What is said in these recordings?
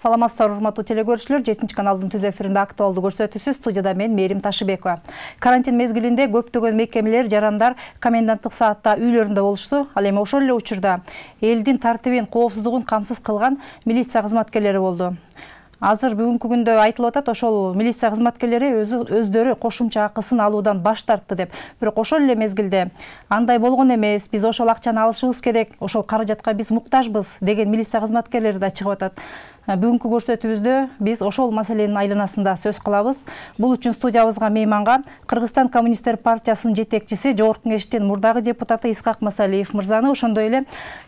Саламатсыздар урматтуу телекөрүүчүлөр, 7 каналдын түз эфиринде актуалдуу көрсөтүүсү, студияда мен Мээрим Ташыбекова. Карантин мезгилинде көптөгөн мекемелер, жарандар коменданттык саатта үйлөрүндө болушту. Ал эми ошол эле учурда элдин тартибин, коопсуздугун камсыз кылган милиция кызматкерлери болду. Азыр бүгүнкү күндө айтылып атат, ошол милиция кызматкерлери өздөрү кошумча акысын алуудан баш тартты деп. Бирок ошол эле мезгилде андай болгон эмес, биз ошол акчаны алышыбыз керек, ошол каражатка биз муктажбыз деген милиция кызматкерлери да чыгып атат. Бүгүнкү көрсөтүүбүздө биз ошол маселенин айланасында сөз кылабыз. Бул үчүн студиябызга мейманга Кыргызстан Коммунисттер партиясынын жетекчиси, Жогорку Кеңештин мурдагы депутаты Исхак Масалиев мырзаны, ошондой эле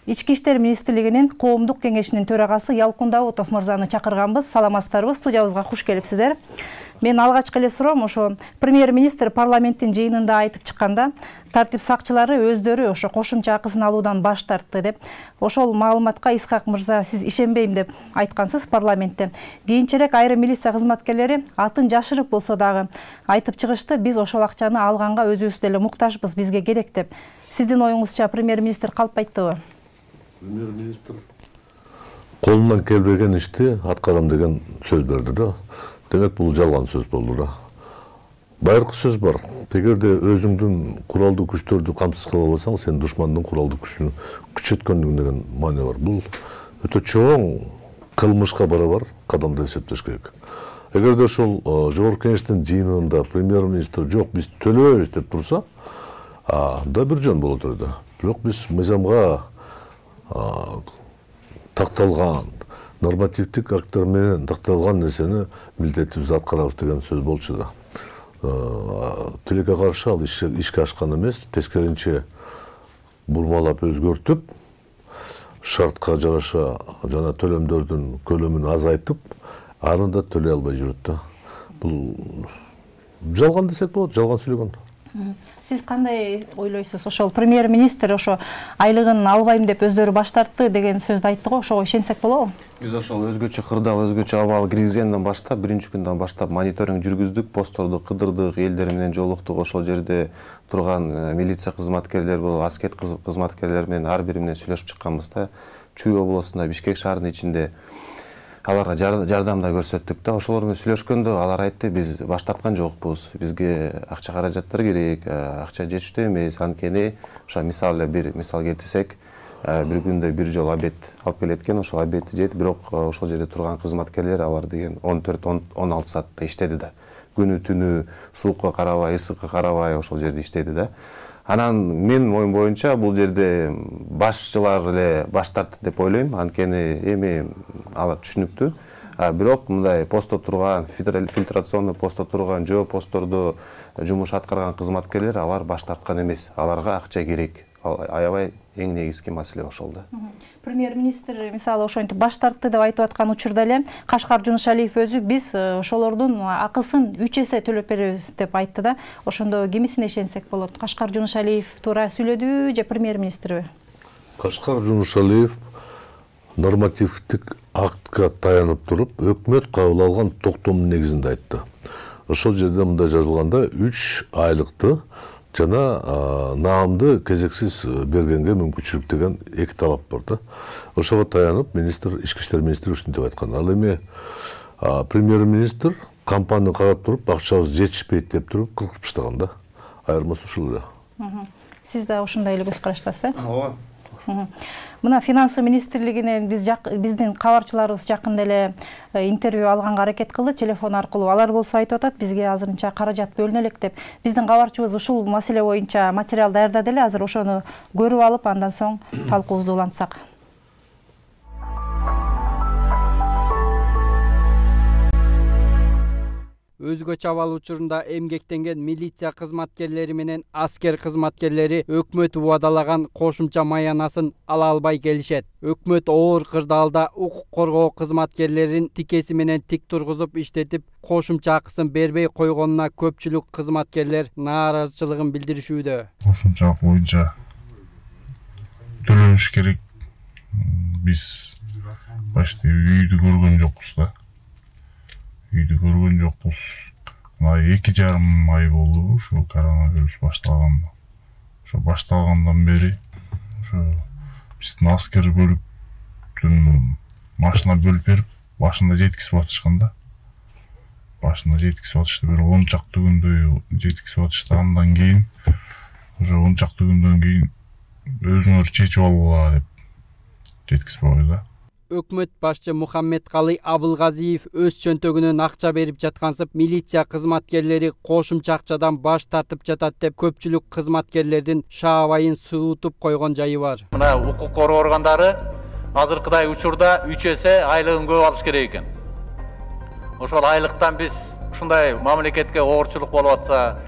Ички иштер министрлигинин коомдук кеңешинин төрагасы Ялкын Даутов мырзаны чакырганбыз. Саламатсыздарбы? Студиябызга куш келипсиздер. Мен алгачкы эле суроом, ошо премьер-министр парламенттин жыйынында айтып чыкканда, тартип сакчылары өздөрү ошо кошумча акысын алуудан баш тартты деп. Ошол маалыматка Исхак мырза сиз ишенбейм деп айткансыз парламентте. Кийинчерээк айрым милиция кызматкерлери атын жашырып болсо дагы айтып чыгышты, биз ошол акчаны алганга өзүбүз деле муктажбыз, бизге керек деп. Сиздин оюңузча премьер-министр калпайтыбы? Премьер-министр колунан келбеген ишти аткарам деген сөз берди да. Демек бул жалган сөз болду да. Байыркы сөз бар. Эгерде өзүңдүн куралдуу күчтөрдү камсыз кыла албасаң, сен душмандын куралдуу күчүн күчөткөндүң деген маани бар. Бул өтө чоң кылмышка барабар кадам деп эсептеш керек. Эгерде ошол Жогорку Кеңештин жыйынында премьер-министр жок, биз төлөбөйбүз деп турса, да бир жөн болот эле да. Бирок биз мыйзамга такталган нормативдик акттар менен такталган нерсени милдетибизди аткарабыз деген сөз болчу да. Тилекке каршы ал ишке ашкан эмес, тескеринче бурмалап өзгөртүп, шартка жараша жана төлөмдөрдүн көлөмүн азайтып, аны да төлөй албай жүрөт да. Бул жалган десек болот, жалган сүйлөгөн. Сиз кандай ойлойсуз? Ошол премьер-министр ошо айлыгын албайм деп өздөрү баш тартты деген сөздү айтты го, ошого ишенсек болобу? Биз ошол өзгөчө кырдаал, өзгөчө абал киргизгенден баштап, биринчи күндөн баштап мониторинг жүргүздүк, постторду кыдырдык, элдер менен жолуктук, ошол жерде турган милиция кызматкерлери болобу, аскер кызматкерлери менен ар бири менен сүйлөшүп чыкканбыз да. Чүй облусунда, Бишкек шаарынын ичинде аларга жардам да көрсөттүк да. Ошолор менен сүйлөшкөндө алар айтты, биз баш тарткан жокпуз, бизге акча каражаттар керек, акча жетиштүү эмес. Анткени ошо бир мисал келтирсек, бир күндө бир жолу обед алып келет экен, ошол обедти жейт, бирок ошол жерде турган кызматкерлер алар деген 14-16 саатта иштеди да. Күнү түнү суукка карабай, ысыкка карабай ошол жерде иштеди да. Анан менин оюм боюнча бул жерде башчылар эле баш тартты деп ойлойм. Анткени эми алар түшүнүктүү. Бирок мындай постто турган, фильтрационный постто турган, жөө посттордо жумуш аткарган кызматкерлер алар баш тарткан эмес. Аларга акча керек. Аябай эң негизги маселе ошол да. Премьер-министр мисалы ошентип баш тартты деп айтып аткан учурда эле Кашкар Жунушалиев өзү биз ошолордун акысын 3 эсе төлөп беребиз деп айтты да. Ошондо кимисине ишенсек болот? Кашкар Жунушалиев туура сүйлөдүбү же премьер-министрби? Кашкар Жунушалиев нормативдик актка таянып туруп, өкмөт кабыл алган токтомдун негизинде айтты. Ошол жерде мындай жазылганда 3 айлыкты жана наамды кезексиз бергенге мүмкүнчүлүк деген 2 талап бар да. Ошого таянып министр, ички иштер министри ушинтип айткан. Ал эми премьер-министр компанияны карап туруп, акчабыз жетишпейт деп туруп кыркып таштаган да. Айырмасы ушул эле. Сиз да ошондой эле көз караштасыз, э? Ооба. Мына финансы министрлигинен биздин кабарчыларыбыз жакында эле интервью алганга аракет кылды телефон аркылуу. Алар болсо айтып атат, бизге азырынча каражат бөлүнө элек деп. Биздин кабарчыбыз ушул маселе боюнча материал даярдады эле, азыр ошону көрүп алып, андан соң талкуубузду улантсак. Өзгөчө абал учурунда эмгектенген милиция кызматкерлери менен аскер кызматкерлери өкмөт убадалаган кошумча маянасын ала албай келишет. Өкмөт оор кырдаалда укук коргоо кызматкерлерин тикеси менен тик тургузуп иштетип, кошумча акысын бербей койгонуна көпчүлүк кызматкерлер нааразычылыгын билдиришүүдө. Кошумча акы боюнча төлөнүш керек. Биз башта үйдү көргөн жокпуз да. Үйдү көргөн жокпуз. 2,5 ай болду ушу коронавирус башталганда. Ошо башталгандан бери ошо биздин аскер бөлүктүн машина бөлүп берип, башында жеткизип атышкан да. Башында жеткизип атышты, бир 10 чакты күндөй жеткизип атышты. Андан кийин уже 10 чакты күндөн кийин өзүңөр чечип алгыла деп жеткизип койду да. Өкмөт башчы Мухаммедкалый Абылгазиев өз чөнтөгүнөн акча берип жаткансып, милиция кызматкерлери кошумча акчадан баш тартып жатат деп көпчүлүк кызматкерлердин шаабайын суутуп койгон жайы бар. Мына укук коргоо органдары азыркыдай учурда 3 эсе айлыгын көп алыш керек экен. Ошол айлыктан биз ушундай мамлекетке оорчулук болуп атса,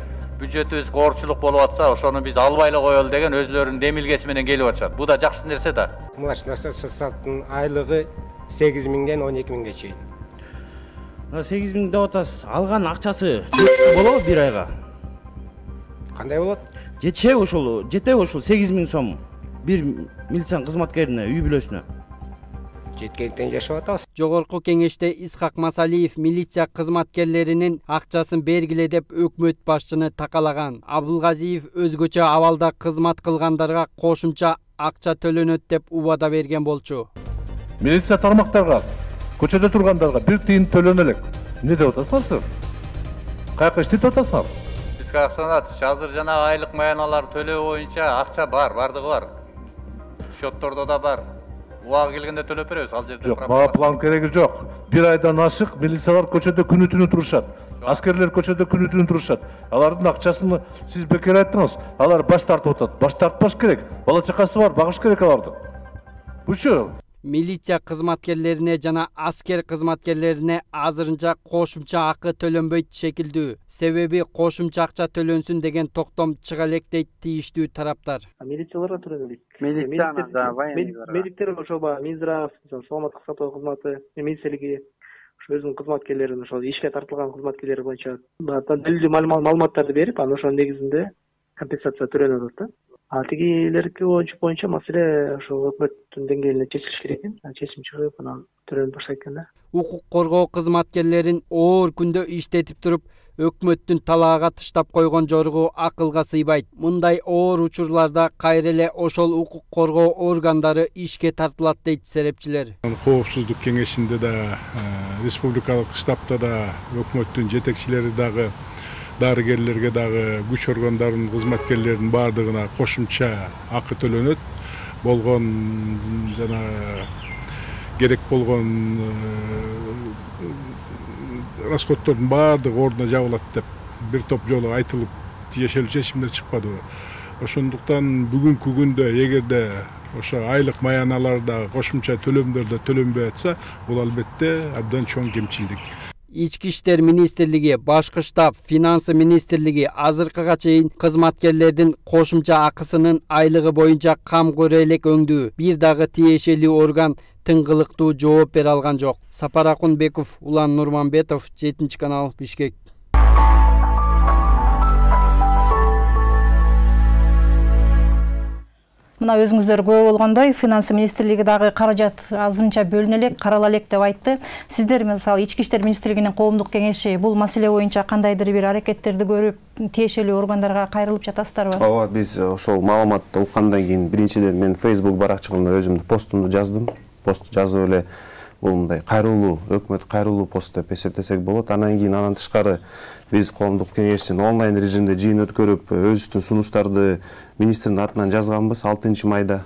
бюджетибизге оорчулук болуп атса, ошону биз албай эле коелу деген өзлөрүнүн демилгеси менен келип атышат. Бул да жакшы нерсе да. Млачный составдын айлыгы 8.000ден 12.000ге чейин. 8.000 деп атасыз. Алган акчасы жетиштүү болобу бир айга? Кандай болот? Жетеби ошол 8.000 сом бир милиция кызматкерине, үй бүлөсүнө. Жеткенден жашап атабыз. Жогорку кеңеште Исхак Масалиев милиция кызматкерлеринин акчасын бергиле деп өкмөт башчыны такалаган. Абылгазиев өзгөчө абалда кызмат кылгандарга кошумча акча төлөнөт деп убада берген болчу. Милиция тармактарга, көчөдө тургандарга бир тыйын төлөнө элек. Эмне деп атасыңар? Каяка иштеп атасыңар? Биз азыр жана айлык маяналар төлөө боюнча акча бар, бардыгы бар. Счеттордо да бар. Убагы келгенде төлөп беребиз, ал жерде. Жок, мага план кереги жок. Бир айдан ашык милициялар көчөдө күнү-түнү турушат. Аскерлер көчөдө күнү-түнү турушат. Алардын акчасын сиз бекер айттыңыз. Алар баш тартып атат. Баш тартпаш керек. Бала чакасы бар, багыш керек аларды. Бучу. Милиция кызматкерлерине жана аскер кызматкерлерине азырынча кошумча акы төлөнбөйт шекилдүү. Себеби кошумча акча төлөнсүн деген токтом чыга элек дейт тийиштүү тараптар. Милицияларга төлөнөбүт. Медиктер ошо Минздрав, саламаттык сактоо кызматы, министрлиги өзүнүн кызматкерлерин ошол ишке тартылган кызматкерлер боюнча далилдүү маалыматтарды берип, анан ошонун негизинде компенсация төлөнөт да. Тигилерки боюнча маселе ошо өкмөттүн деңгээлинде чечилиш керек экен. Чечим чыгып, анан төлөнүп баштайт экен да. Укук коргоо кызматкерлерин оор күндө иштетип туруп, өкмөттүн талаага тыштап койгон жоругу акылга сыйбайт. Мындай оор учурларда кайра эле ошол укук коргоо органдары ишке тартылат дейт серепчилер. Коопсуздук кеңешинде да, республикалык штабта да өкмөттүн жетекчилери дагы, дарыгерлерге дагы, күч органдарынын кызматкерлеринин баардыгына кошумча акы төлөнөт. Болгон жана керек болгон расходтордун баардыгы ордуна жабылат деп бир топ жолу айтылып тиешелүү чечимдер чыкпадыбы. Ошондуктан бүгүнкү күндө эгерде ошо айлык маяналарда кошумча төлөмдөр да төлөнбөй атса, бул албетте абдан чоң кемчилдик. Ички иштер министрлиги, башкы штаб, финансы министрлиги азыркыга чейин кызматкерлердин кошумча акысынын айлыгы боюнча кам көрө элек өңдүү. Бир дагы тиешелүү орган тыңгылыктуу жооп бере алган жок. Сапар Акунбеков, Улан Нурманбетов, 7 канал, Бишкек. Мына өзүңүздөр көрүп болгондой, финансы министрлиги дагы каражат азырынча бөлүнө элек, карала элек деп айтты. Сиздер мисалы Ички иштер министрлигинин коомдук кеңеши бул маселе боюнча кандайдыр бир аракеттерди көрүп, тиешелүү органдарга кайрылып жатасыздарбы? Ооба, биз ошол маалыматты уккандан кийин биринчиден мен Facebook баракчамда өзүмдүн постумду жаздым. Пост жазып эле бул мындай кайрылуу, өкмөт кайрылуу пост деп эсептесек болот. Анан кийин анан тышкары биз коомдук кеңештин онлайн режимде жыйын өткөрүп, өзүбүздүн сунуштарды министрдин атынан жазганбыз 6 майда.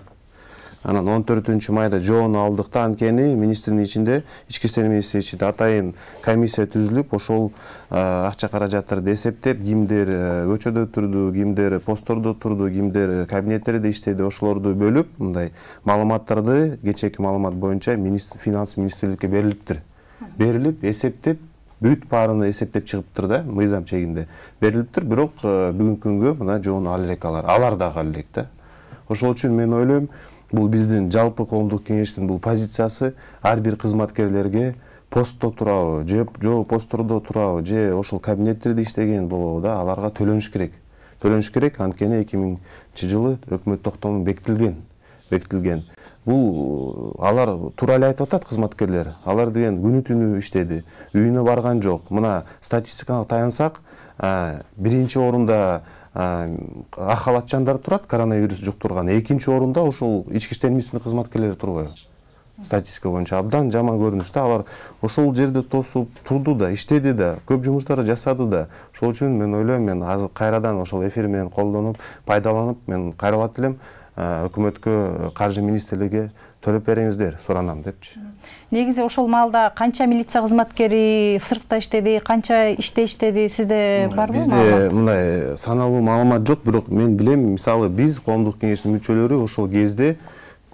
Анан 14 майда жоону алдык да, анткени министрдин ичинде, ички иштер министринин ичинде атайын комиссия түзүлүп, ошол акча каражаттарды эсептеп, кимдер көчөдө турду, кимдер посттордо турду, кимдер кабинеттерде иштеди, ошолорду бөлүп, мындай маалыматтарды кечээки маалымат боюнча финанс министрликке берилиптир. Берилип, эсептеп, бүт баарыны эсептеп чыгыптыр да, мыйзам чегинде берилиптир, бирок бүгүнкү күнгө мына жоону ал элек алар дагы ал элек да. Ошол үчүн мен ойлойм, бул биздин жалпы коомдук кеңештин бул позициясы ар бир кызматкерлерге постто турабы, же посттордо турабы, же ошол кабинеттерде иштеген болобу да, аларга төлөнүш керек. Төлөнүш керек, анткени 2000-жылы өкмөт токтому бекитилген. Бул алар туура эле айтып атат кызматкерлер. Алар деген күнү-түнү иштеди, үйүнө барган жок. Мына статистикага таянсак, биринчи орунда ак халатчандар турат, коронавирус жуктурган. Экинчи орунда ошол ички иштер министринин кызматкерлери турбайбы? статистика боюнча абдан жаман көрүнүштө. Алар ошол жерде тосуп турду да, иштеди да, көп жумуштарды жасады да. Ошол үчүн мен ойлойм, мен азыр кайрадан ошол эфир менен колдонуп, пайдаланып, мен кайрылат элем өкмөткө, каржы министрлиgiге төлөп бериңиздер, суранам депчи. Негизи ошол маалда канча милиция кызматкери сыртта иштеди, канча иште иштеди, сизде барбы? Бизде мындай саналуу маалымат жок, бирок мен билем, мисалы биз коомдук кеңештин мүчөлөрү ошол кезде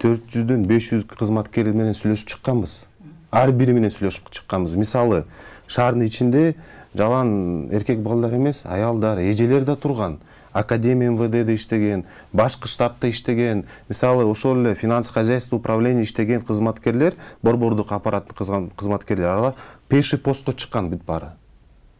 400-дөн 500 кызматкер менен сүйлөшүп чыкканбыз. Ар бири менен сүйлөшүп чыкканбыз. Мисалы шаардын ичинде жалаң эркек балдар эмес, аялдар, эжелер да турган. Академия МВДде иштеген, башкы штабта иштеген, мисалы ошол эле финанс хозяйство управление иштеген кызматкерлер, борбордук аппараттын кызматкерлери алар пеший постко чыккан бүт баары.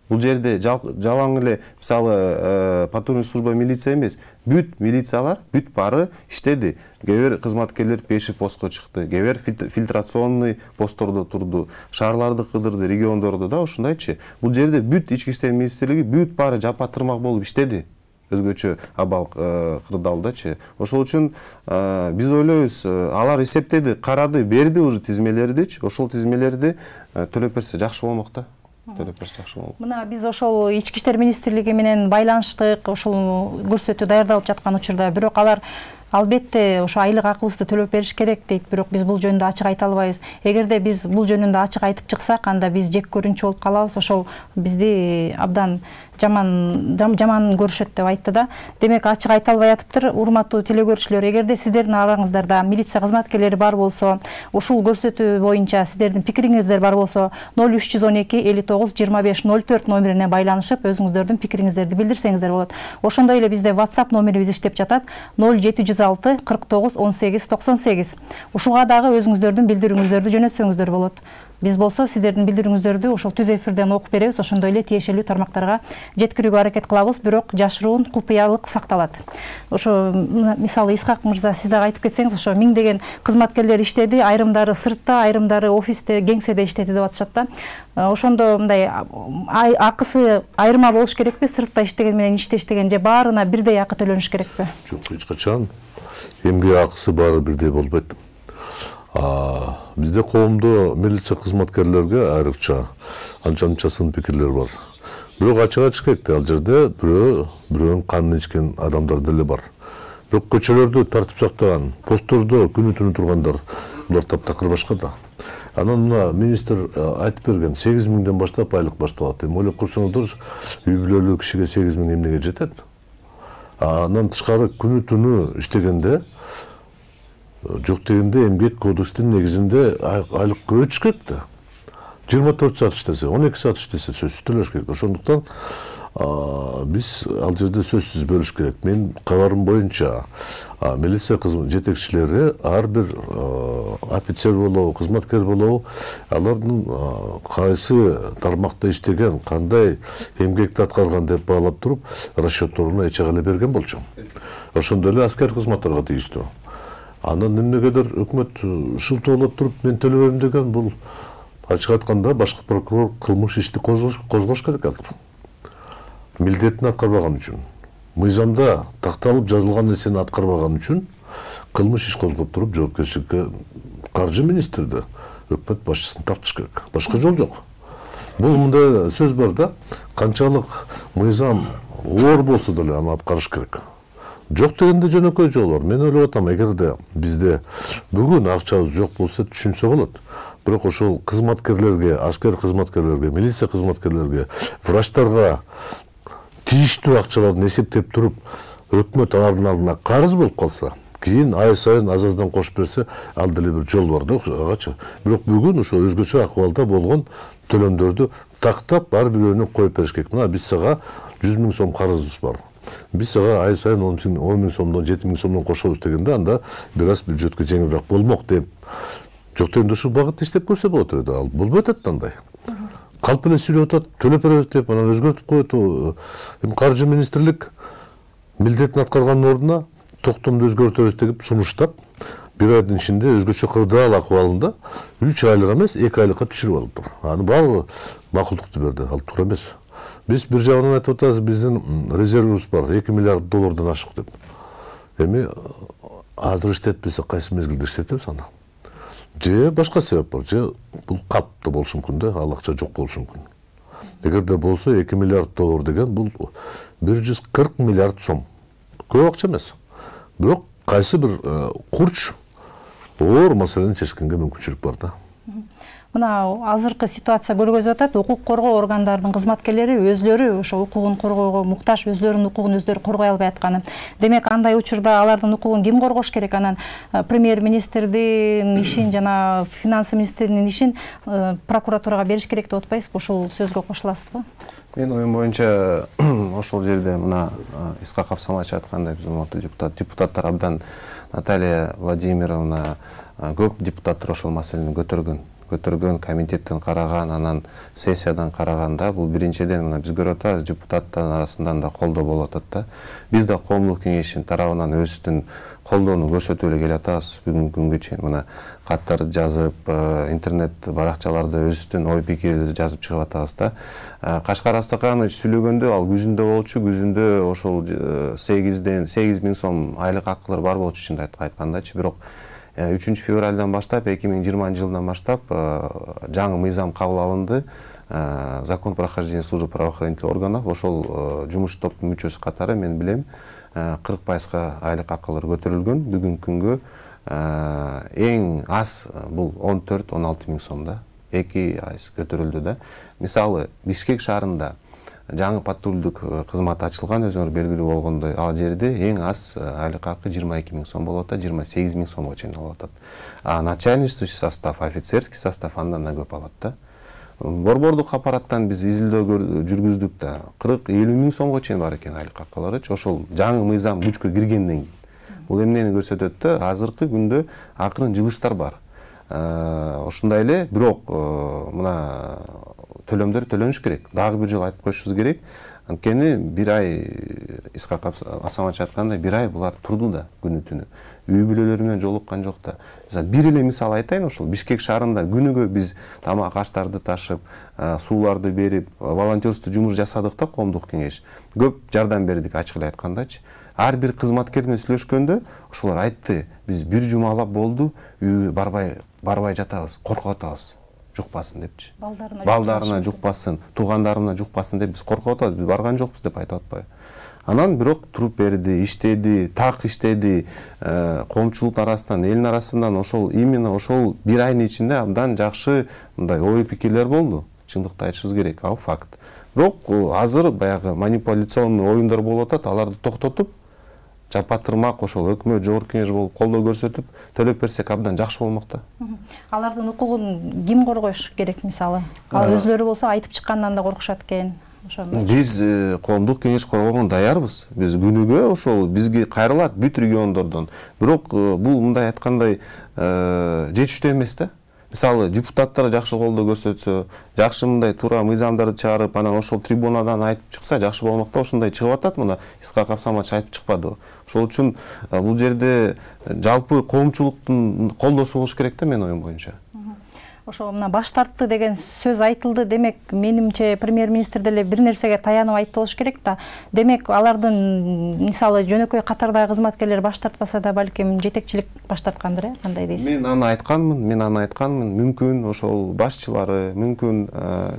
Бул жерде жалаң эле мисалы патрульный служба милиция эмес, бүт милициялар бүт баары иштеди. Кээ-бир кызматкерлер пеший постко чыкты, кээ-бир фильтрационный посттордо турду, шаарларды кыдырды, региондордо да ушундайчы. Бул жерде бүт ички иштер министрлиги бүт баары жапа тырмак болуп иштеди. Өзгөчө абал кырдаалдачы. Ошол үчүн биз ойлойбуз, алар эсептеди, карады, берди уже тизмелердичи. Ошол тизмелерди төлөп берсе жакшы болмок да. Төлөп берсе жакшы болмок. Мына биз ошол ички иштер министрлиги менен байланыштык, ошол көрсөтүү даярдалып жаткан учурда, бирок алар албетте ошо айлык акыбызды төлөп бериш керек дейт, бирок биз бул жөнүндө ачык айта албайбыз. Эгерде биз бул жөнүндө ачык айтып чыксак, анда биз жек көрүнчү болуп калабыз. Ошол бизди абдан жаман көрүшөт деп айтты да. Демек ачык айта албай атыптыр. Урматтуу теле көрүүчүлөр, эгерде сиздердин араңыздарда милиция кызматкерлери бар болсо, ушул көрсөтүү боюнча сиздердин пикириңиздер бар болсо, 0312 59 25 04 номерине байланышып, өзүңүздөрдүн пикириңиздерди билдирсеңиздер болот. Ошондой эле бизде WhatsApp номерибиз иштеп жатат, 0706 49 18 98. Ушуга дагы өзүңүздөрдүн билдирүүңүздөрдү жөнөтсөңүздөр болот. Биз болсо сиздердин билдирүүңүздөрдү ошол түз эфирден окуп беребиз, ошондой эле тиешелүү тармактарга жеткирүүгө аракет кылабыз, бирок жашыруун купуялык сакталат. Ошо мисалы Исхак мырза, сиз дагы айтып кетсеңиз, ошо миңдеген кызматкерлер иштеди, айрымдары сыртта, айрымдары офисте, кеңседе иштеди деп атышат да. Ошондо мындай акысы айырма болуш керекпи? Сыртта иштеген менен ичте иштеген же баарына бирдей акы төлөнүш керекпи? Жок, эч качан эмгек акысы баары бирдей болбойт. Бизде коомдо милиция кызматкерлерге айрыкча анча-мынча сын пикирлер бар. Бирок ачык айтыш керек, ал жерде бирөөнүн канын ичкен адамдар деле бар. Бирок көчөлөрдө тартип сактаган, посттордо күнү-түнү тургандар, булар таптакыр башка да. Анан мына министр айтып берген, 8 миңден баштап айлык башталат. Эми ойлоп көрсөңүздөр, үй бүлөлүү кишиге 8 миң эмнеге жетет? Анан тышкары күнү-түнү иштегенде, жок дегенде эмгек кодекстин негизинде айлык көбөйтүш керек да. 24 саат иштесе, 12 саат иштесе сөзсүз төлөш керек. Ошондуктан биз ал жерде сөзсүз бөлүш керек. Мен кабарым боюнча милиция жетекчилери ар бир офицер болобу, кызматкер болобу, алардын кайсы тармакта иштеген, кандай эмгекти аткарган деп баалап туруп, расчетторуна эче эле берген болчу. Ошондой эле аскер кызматтарга тийиштүү. Анан эмнегедир өкмөт шылтоолоп туруп мен төлөбөйм деген, бул ачык айтканда башкы прокурор кылмыш ишти козгош керек азыр. Милдетин аткарбаган үчүн, мыйзамда такталып жазылган нерсени аткарбаган үчүн кылмыш иш козгоп туруп жоопкерчиликке каржы министрди, өкмөт башчысын тартыш керек. Башка жол жок. Бул мындай сөз бар да, канчалык мыйзам оор болсо деле аны аткарыш керек. Жок дегенде жөнөкөй жол бар. Мен ойлоп атам, эгерде бизде бүгүн акчабыз жок болсо түшүнсө болот. Бирок ошол кызматкерлерге, аскер кызматкерлерге, милиция кызматкерлерге, врачтарга тийиштүү акчаларды эсептеп туруп, өкмөт алардын алдына карыз болуп калса, кийин ай сайын азаздан кошуп берсе, ал деле бир жол бар да, агачы. Бирок бүгүн ошо өзгөчө акыбалда болгон төлөмдөрдү тактап ар бирөөнү коюп бериш керек. Мына биз сага 100 000 сом карызыбыз бар. Биз сага ай сайын 10 000 сомдон, 7 000 сомдон кошобуз дегенде, анда бир аз бюджетке жеңилирээк болмок деп. Жок дегенде ушул багытта иштеп көрсө болот эле. Ал болбойт атат андай. Калп эле сүйлөп атат, төлөп беребиз деп, анан өзгөртүп коет. Эми каржы министрлик милдетин аткаргандын ордуна токтомду өзгөртөбүз деп сунуштап, бир айдын ичинде өзгөчө кырдаал акыбалында 3 айлык эмес, 2 айлыкка түшүрүп алыптыр. Аны баары макулдукту берди, ал туура эмес. Биз бир жагынан айтып атабыз, биздин резервибиз бар, 2 миллиард доллардан ашык деп. Эми азыр иштетпесе кайсы мезгилде иштетебиз аны? же башка себеп бар, же бул катты болушу мүмкүн да, ал акча жок болушу мүмкүн. Эгерде болсо 2 миллиард доллар деген бул 140 миллиард сом. Көп акча эмес. Бирок кайсы бир курч оор маселени чечкенге мүмкүнчүлүк бар да. Мына азыркы ситуация көргөзүп атат, укук коргоо органдарынын кызматкерлери өзлөрү ошо укугун коргоого муктаж, өзлөрүнүн укугун өздөрү коргой албай атканы. Демек, андай учурда алардын укугун ким коргош керек? Анан премьер-министрдин ишин жана финанс министринин ишин прокуратурага бериш керек деп атпайсызбы? Ушул сөзгө кошуласызбы? Мен оюм боюнча ошол жерде мына Исхак Абсаматович айткандай, биз урматтуу депутаттар абдан Наталья Владимировна көп депутаттар ошол маселени көтөргөн, комитеттен караган, анан сессиядан караганда бул биринчиден мына биз көрүп атабыз, депутаттардын арасынан да колдоо болуп атат да. Биз да коомдук кеңештин тарабынан өзүбүздүн колдоону көрсөтүп эле келатабыз бүгүнкү күнгө чейин. Мына каттар жазып, интернет баракчаларда өзүбүздүн ой пикирибизди жазып чыгып атабыз да. Кашкар Астаканович сүйлөгөндө ал күзүндө болчу, күзүндө ошол 8.000 сом айлык акылар бар болчу чынын айткандачы. Бирок 3 февралдан баштап, 2020 жылдан баштап жаңы мыйзам кабыл алынды. Закон прохождения службы правоохранительных органов, ошол жумуш топтун мүчөсү катары мен билем 40% айлык акылар көтөрүлгөн. Бүгүнкү күнгө эң аз бул 14-16 миң сом да. 2 ай көтөрүлдү да. Мисалы, Бишкек шаарында жаңы патрулдук кызмат ачылган, өзүңөр белгилүү болгондой, ал жерде эң аз айлык акы 22 миң сом болуп атат, 28 миң сомго чейин алып атат. А начальничий состав, офицерский состав андан да көп алат да. Борбордук аппараттан биз изилдөө жүргүздүк да, 40-50 миң сомго чейин бар экен айлык акылары. Ошол жаңы мыйзам күчкө киргенден кийин. Бул эмнени көрсөтөт да, азыркы күндө акырын жылыштар бар. Ошондой эле, бирок мына төлөмдөр төлөнүш керек. Дагы бир жолу айтып коюшубуз керек. Анткени бир ай, Исхак Абсаматович айткандай, бир ай булар турду да күнү түнү. Үй бүлөлөрү менен жолуккан жок да. Бир эле мисал айтайын, ошол Бишкек шаарында күнүгө биз тамак аштарды ташып, сууларды берип, волонтерство жумуш жасадык да, коомдук кеңеш. Көп жардам бердик, ачык эле айткандачы. Ар бир кызматкер менен сүйлөшкөндө ошолор айтты, биз бир жумалап болду, үйгө барбай жатабыз, коркуп атабыз. Жукпасын депчи. Балдарына жукпасын, туугандарына жукпасын деп биз коркуп атабыз, биз барган жокпуз деп айтып атпайбы. Анан бирок туруп берди, иштеди, так иштеди, коомчулук арасынан, элдин арасынан ошол именно ошол бир айдын ичинде абдан жакшы мындай ой пикирлер болду. Чындыкты айтышыбыз керек, ал факт. Бирок азыр баягы манипуляционный оюндар болуп атат, аларды токтотуп, жапатырмак ошол өкмөт жогорку кеңеш болуп колдоо көрсөтүп төлөп берсек абдан жакшы болмок да. Алардын укугун ким коргош керек мисалы? Ал өзлөрү болсо айтып чыккандан да коркушат экен. Биз коомдук кеңеш коргоого даярбыз. Биз күнүгө ошол бизге кайрылат бүт региондордон. Бирок бул мындай айткандай жетиштүү эмес да. Мисалы, депутаттар жакшы колдоо көрсөтсө, жакшы мындай туура мыйзамдарды чыгарып, анан ошол трибунадан айтып чыкса жакшы болмок да. Ошондой чыгып атат, мына Исхак Абсаматович айтып чыкпады. Ошол үчүн бул жерде жалпы коомчулуктун колдоосу болуш керек да, менин оюм боюнча. Ошо мына баш тартты деген сөз айтылды. Демек, менимче премьер-министр деле бир нерсеге таянып айтты болуш керек да. Демек, алардын мисалы жөнөкөй катардагы кызматкерлер баш тартпаса да балким жетекчилик баш тарткандыр, кандай дейсиз? Мен аны айтканмын. Мүмкүн ошол башчылары, мүмкүн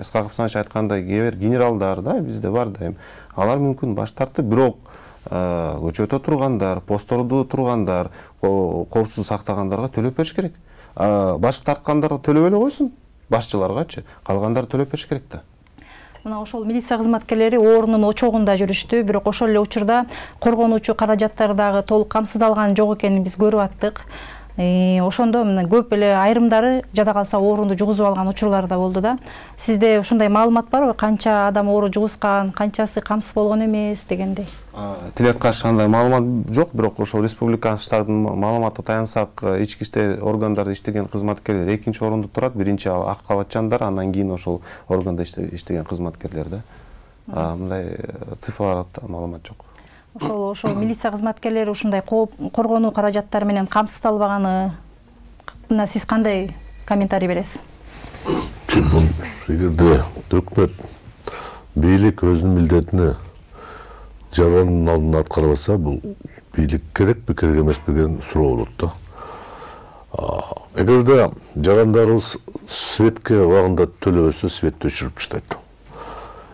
Исхак Абсаматович айткандай кээ бир генералдар да, бизде бар да, алар мүмкүн баш тартты, бирок көчөтө тургандар, посттордо тургандар, коопсуздук сактагандарга төлөп бериш керек. Баш тарткандарга төлөп эле койсун, башчыларгачы, калгандары төлөп бериш керек да. Мына ошол милиция кызматкерлери оорунун очогунда жүрүштү, бирок ошол эле учурда коргонуучу каражаттар дагы толук камсыздалган жок экенин биз көрүп аттык. Ошондо мына көп эле айрымдары жада калса ооруну жугузуп алган учурлар да болду да. Сизде ушундай маалымат барбы? Канча адам оору жугузган, канчасы камсыз болгон эмес дегендей? Тилекке каршы андай маалымат жок, бирок ошол республикалык штабдын маалыматына таянсак, ички иштер органдарда иштеген кызматкерлер экинчи орунда турат. Биринчи Ак Калачандар, андан кийин ошол органда иштеген кызматкерлер да. Мындай цифрларда маалымат жок. Ошол милиция кызматкерлери ушундай коргонуу каражаттары менен камсыздалбаганы сиз кандай комментарий бересиз? Бул эгерде өкмөт бийлик өзүнүн милдетини жарандын алдында аткарбаса, бул бийлик керекпи, керек эмеспи деген суроо болот да. Эгерде жарандарыбыз светке убагында төлөбөсө, светти өчүрүп таштайт.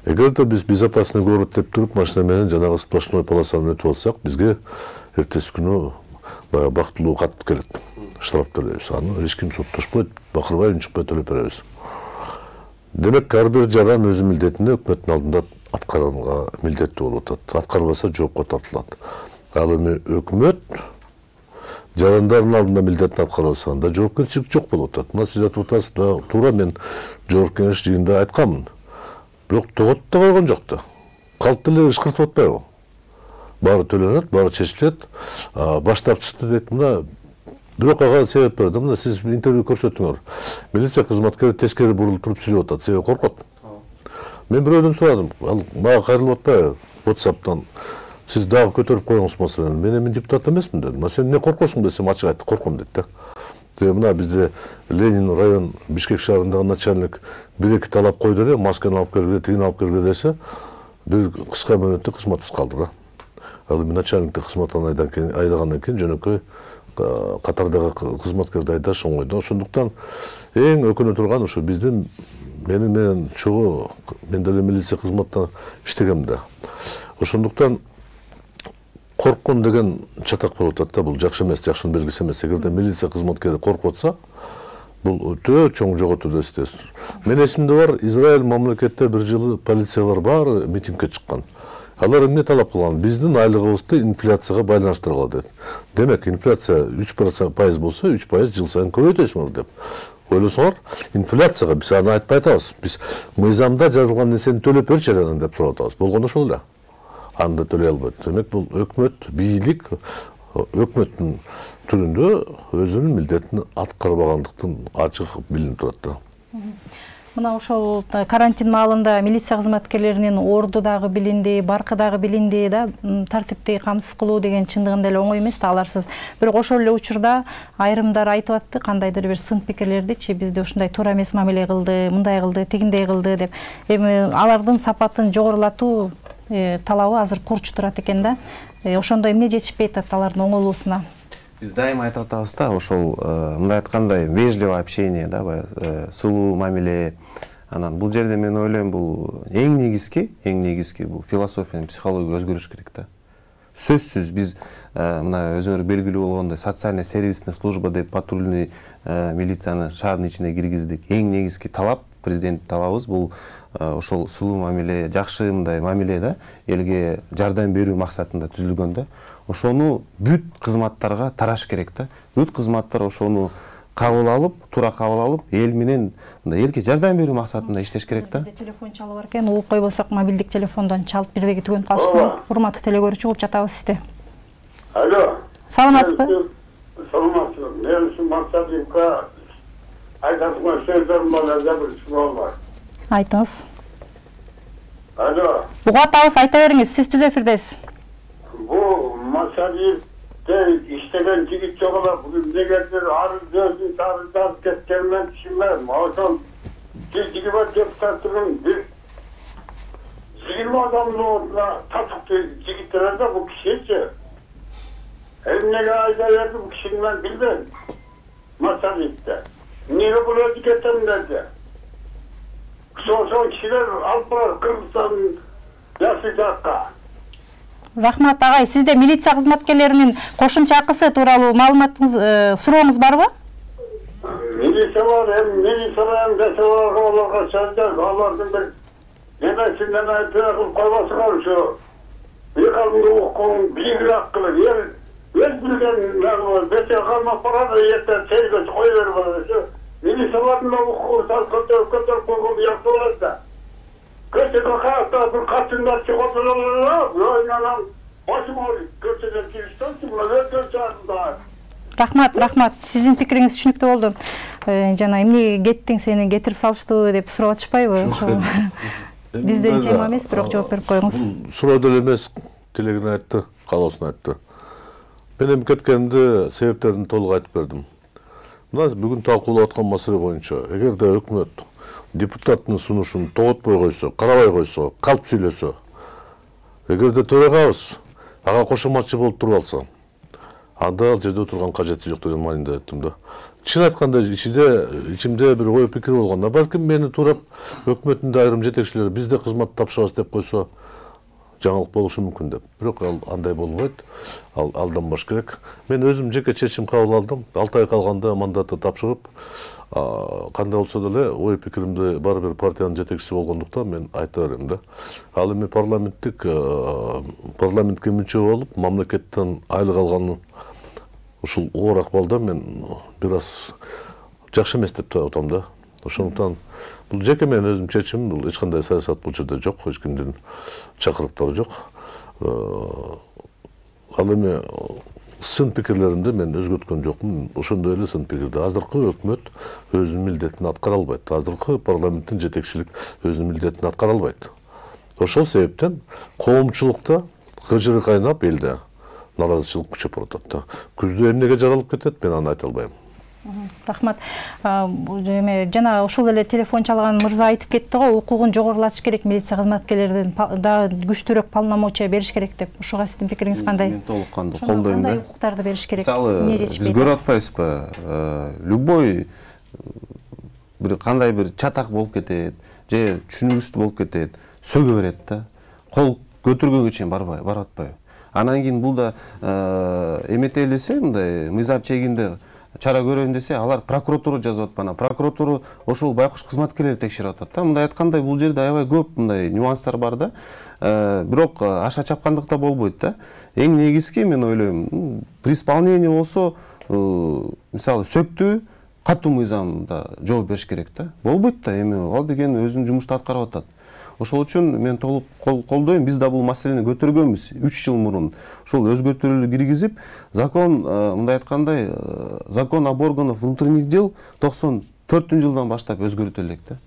Эгерде биз безопасный город деп туруп машина менен жанагы сплошной полосаны өтүп алсак, бизге эртеси күнү бактылуу кат келет. Штраф төлөйбүз. Аны эч ким соттошпойт, бакырбай унчукпай төлөп беребиз. Демек, ар бир жаран өзү милдетин өкмөттүн алдында аткарганга милдеттүү болуп атат. Аткарбаса жоопко тартылат. Ал эми өкмөт жарандардын алдында милдетин аткарбаса анда жоопкерчилик жок болуп атат. Мына сиз айтып атасыз да, туура мен жогорку кеңеш жыйынында айтканмын. Бирок тогот да койгон жок да. Калп деле ышкыртып атпайбы? Баары төлөнөт, баары чечилет. Баштап чыкты дейт. Мына бирок ага себеп берди. Мына сиз интервью көрсөттүңөр. Милиция кызматкери тескери бурулуп туруп сүйлөп атат. Себеби коркот. Мен бирөөдөн сурадым. Ал мага кайрылып атпайбы? WhatsApp'тан сиз дагы көтөрүп коюңуз маселени. Мен эми депутат эмесмин дедим. Сен эмне коркосуң десем, ачык айтты, корком дейт да. Себеби мына бизде Ленин район Бишкек шаарындагы начальник бир-эки талап койду эле, масканы алып келгиле, тигини алып келгиле десе, бир кыска мөөнөттө кызматсыз калды да. Ал эми начальникти кызматтан айдагандан кийин жөнөкөй катардагы кызматкерди айдаш оңой да. Ошондуктан эң өкүнө турган ушу биздин менен чогуу мен деле милиция кызматта иштегем да. Ошондуктан корккон деген чатак болуп атат да, бул жакшы эмес, жакшынын белгиси эмес. Эгерде милиция кызматкери коркуп атса, бул өтө чоң жоготуу эстесиз. Мен эсимде бар, Израиль мамлекетте бир жылы полициялар баары митингге чыккан. Алар эмне талап кылган? Биздин айлыгыбызды инфляцияга байланыштыргыла дейт. Демек, инфляция 3% болсо, 3% жыл сайын көбөйтөсүңөр деп. Ойлосоңор, инфляцияга биз аны айтпай атабыз. Биз мыйзамда жазылган нерсени төлөп берчи анан деп сурап атабыз. Болгону ошол эле. Анда төлөй албайт. Демек, бул өкмөт, бийлик өкмөттүн түрүндө өзүнүн милдетин аткарбагандыктын ачык билинип турат да. Мына ошол карантин маалында милиция кызматкерлеринин орду дагы билинди, баркы дагы билинди да, тартипти камсыз кылуу деген чындыгында эле оңой эмес да, аларсыз. Бирок ошол эле учурда айрымдар айтып атты, кандайдыр бир сын пикирлердичи, бизде ушундай туура эмес мамиле кылды, мындай кылды, тигиндей кылды деп. Эми алардын сапатын жогорулатуу талабы азыр курч турат экен да. Ошондо эмне жетишпей атат алардын оңолуусуна? Биз дайыма айтып атабыз да, ошол мындай айткандай вежливое общение, да, сулуу мамиле. Анан бул жерде мен ойлойм, бул эң негизги бул философиянын психология өзгөрүш керек да. Сөзсүз биз мына өзүңөр белгилүү болгондой социальный сервисный служба деп патрульный милицияны шаардын ичине киргиздик. Эң негизги талап, президент талабыбыз бул ошол сулуу мамиле, жакшы мындай мамиле да, элге жардам берүү максатында түзүлгөн да. Ошону бүт кызматтарга тараш керек да. Бүт кызматтар ошону кабыл алып, туура кабыл алып, эл менен элге жардам берүү максатында иштеш керек да. Бизде телефон чалып бар экен, угуп койбосок мобилдик телефондон чалып бирдеги түгөнүп калышпайбы? Урматтуу телегөрүүчү, угуп жатабыз сизди. Алло. Саламатсызбы? Саламатсызбы. Мен ушу максатыбка айтасыңар сөздөрүм бар, бир суроо бар. Айтыңыз. Алло. Угуп атабыз, айта бериңиз, сиз түз эфирдесиз. Бу Масалиевде иштеген жигит жок эле, бүгүн негедир арыз өзүн жазып кеткенмен түшүнбөйм. Ошол жигиба депутаттын бир 20 адамдын ордуна татыктуу жигиттер да бул кишичи. Эмнеге айта берди бул кишини мен билбейм. Масалиевде. Эмнеге бул өзү кетем деди. Ошол кишилер алып барат Кыргызстан жакшы жакка. Рахмат агай, сизде милиция кызматкерлеринин кошумча акысы тууралуу маалыматыңыз, сурооңуз барбы? Милициялар десе аларга сөздөр, алардын бир немесинден айтып койбосуңар ушу. Бир калымды укугун бийлик кылып, өз билген бете калмак барады, эртең сейгөч кой берип алат. Милициялардын укугун көтөрүп койгон бияк болот да. Көчөгө каапта бир катындар чыгып отуралар, башым ауырып, көчөгө чыгыштым, өтө чыгарды. Рахмат. Сиздин пикириңиз түшүнүктүү болду. Жана эмне кеттиң, сени кетирип салыштыбы деп сурап атышпайбы? Бизден тема эмес, бирок жооп берип коюңуз. Суроо деле эмес, тилегин айтты, каалоосун айтты. Мен эми кеткенимде себептерин толук айтып бердим. Мына бүгүн талкуулап аткан маселе боюнча, эгерде өкмөт депутаттын сунушун тоготпой койсо, карабай койсо, калп сүйлөсө, эгерде төрагабыз ага кошоматчы болуп туруп алса, анда ал жерде отурган кажети жок деген мааниде айттым да. чын айтканда ичимде бир ой пикир болгон. Балким мени туурап өкмөттүн айрым жетекчилери бизде кызмат тапшырабыз деп койсо жаңылык болушу мүмкүн деп. Бирок андай болбойт. Алданбаш керек. Мен өзүм жеке чечим кабыл алдым. 6 ай калганда мандатты тапшырып, кандай болсо деле ой пикиримди бар бир партиянын жетекчиси болгондуктан мен айта берем да. Ал эми парламентке мүчө болуп, мамлекеттен айлык алган ушул оор акыбалда мен бир аз жакшы эмес деп атам да. Ошондуктан бул жеке менин өзүм чечимим, бул эч кандай саясат бул жерде жок, эч кимдин чакырыктары жок. Ал эми сын пикирлеримди мен өзгөрткөн жокмун. Ошондой эле сын пикирди азыркы өкмөт өзүнүн милдетин аткара албайт. Азыркы парламенттин жетекчилик өзүнүн милдетин аткара албайт. Ошол себептен коомчулукта кыжыры кайнап элде наразычылык күчөп баратат. Күздө эмнеге жаралып кетет, мен аны айта албайм. Рахмат. Жана ошол эле телефон чалган мырза айтып кетти го, укугун жогорулатыш керек, милиция кызматкерлердин да күчтүүрөөк полномочия бериш керек деп. Ошого сиздин пикириңиз кандай? Мен толук кандуу колдойм да. Кандай укуктарды бериш керек? Мисалы, биз көрүп атпайбызбы? Любой бир кандай бир чатак болуп кетет, же түшүнүксүз болуп кетет, сөгө берет да. Кол көтөргөнгө чейин барып атпайбы? Анан кийин бул да эметели десе, мындай мыйзам чегинде чара көрөйүн десе, алар прокуратура жазып атпана. Прокуратура ошол байкуш кызматкерлери текшерип атат да. Мындай айткандай бул жерде аябай көп мындай нюанстар бар да. Бирок аша чапкандык да болбойт да. Эң негизги мен ойлойм, при исполнении болсо, мисалы сөктү катуу мыйзамда жооп бериш керек да. Болбойт да, эми ал деген өзүнүн жумушту аткарып атат. Ошол үчүн мен толук колдойм. Биз да бул маселени көтөргөнбүз 3 жыл мурун. Ошол өзгөртүүлөрдү киргизип, закон, мындай айткандай, закон об органах внутренних дел 94-жылдан баштап өзгөртүлөт да.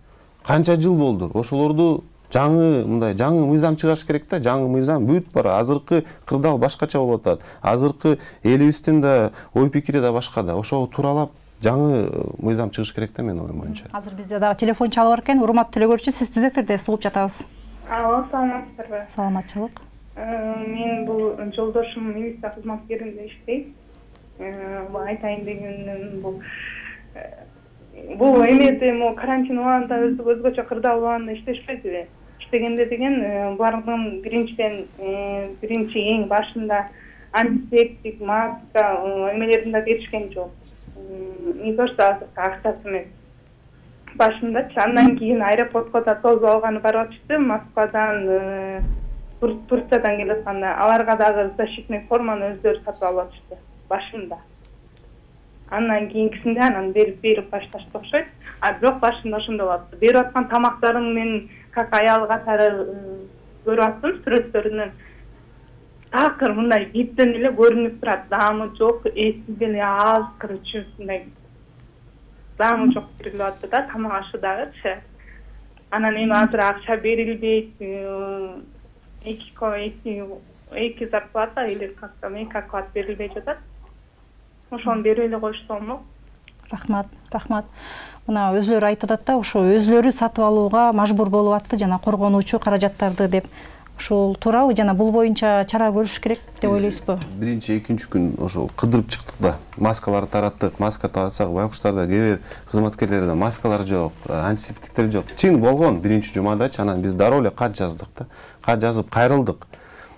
Канча жыл болду? Ошолорду жаңы мыйзам чыгарыш керек да. Жаңы мыйзам бүт бар. Азыркы кырдаал башкача болуп атат. Азыркы элибиздин да ой пикири да башка да. Ошого тууралап жаңы мыйзам чыгыш керек да, мен оюм боюнча. Азыр бизде дагы телефон чалып бар экен. Урматтуу телекөрүүчү, сиз түз эфирде угуп жатабыз. Алло, саламатсыздарбы? Саламатчылык. Мен бул жолдошум милиция кызматкеринде иштейт. Айтайын дегеним бул эмеде карантин убагында өзгөчө кырдаал убагында иштешпедиби? Иштегенде деген бардын биринчи эң башында антисептик, маска эмелерин да беришкен жок. Не то что азыркы акчасы эмес. Башындачы, андан кийин аэропортко да тозуп алганы барып атышты. Москвадан, Турциядан келатканда аларга дагы защитный форманы өздөрү сатып алып атышты башында. Андан кийинкисинде анан берип башташты окшойт. Бирок башында ошондой болуп, берип аткан тамактарын мен как аял катары көрүп аттым сүрөттөрүнөн. Такыр мындай биттен эле көрүнүп турат, даамы жок, эси деле аз, короче, мындай даамы жок берилип атты да, тамак ашы дагычы. Анан эми азыр акча берилбейт, эки зарплата или как-то эки оклад берилбей жатат. Ошону берип эле коюшса болмок. Рахмат. Мына өзлөрү айтып атат да, ошо өзлөрү сатып алууга мажбур болуп атты жана коргонуучу каражаттарды деп. Ушул туурабы, жана бул боюнча чара көрүш керек деп ойлойсузбу? Биринчи, экинчи күн ошол кыдырып чыктык да. Маскаларды тараттык. Маска таратсак, байкуштарда кээ бир кызматкерлерде маскалар жок, антисептиктер жок. Чын болгон биринчи жумадачы, анан биз дароо эле кат жаздык да. Кат жазып кайрылдык.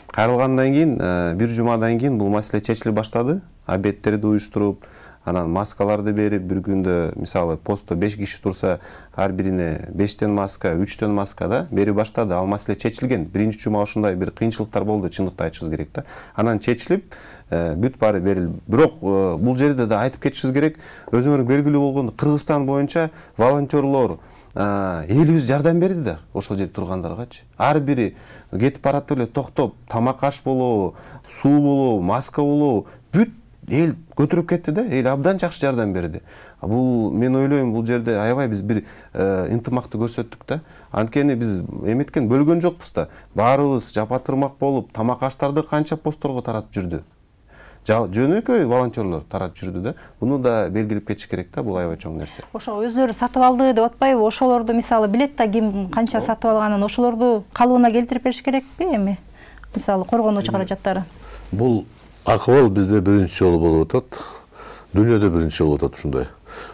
Кайрылгандан кийин, бир жумадан кийин бул маселе чечиле баштады. Обедтерди уюштуруп, анан маскаларды берип, бир күндө мисалы постто 5 киши турса, ар бирине 5тен маска, 3тен маска да берип баштады. Ал маселе чечилген. Биринчи жума ошондой бир кыйынчылыктар болду, чындыкты айтышыбыз керек да. Анан чечилип, бүт баары берилди. Бирок бул жерде да айтып кетишибиз керек, өзүңөр белгилүү болгондой, Кыргызстан боюнча волонтерлор элибиз жардам берди да, ошол жерде тургандаргачы. Ар бири кетип баратып эле токтоп, тамак аш болобу, суу болобу, маска болобу, бүт эл көтөрүп кетти да, эл абдан жакшы жардам берди. Бул мен ойлойм, бул жерде аябай биз бир ынтымакты көрсөттүк да. Анткени биз эметкен бөлгөн жокпуз да. Баарыбыз жапатырмак болуп, тамак аштарды канча постторго таратып жүрдү. Жөнөкөй волонтерлор таратып жүрдү да. Буну да белгилеп кетиш керек да, бул аябай чоң нерсе. Ошо өзлөрү сатып алды деп атпайбы? Ошолорду мисалы билет да ким канча сатып алганын, ошолорду калыбына келтирип бериш керекпи эми? Мисалы коргонуучу каражаттары. Бул акыбал бизде биринчи жолу болуп атат. Дүйнөдө биринчи болуп атат ушундай.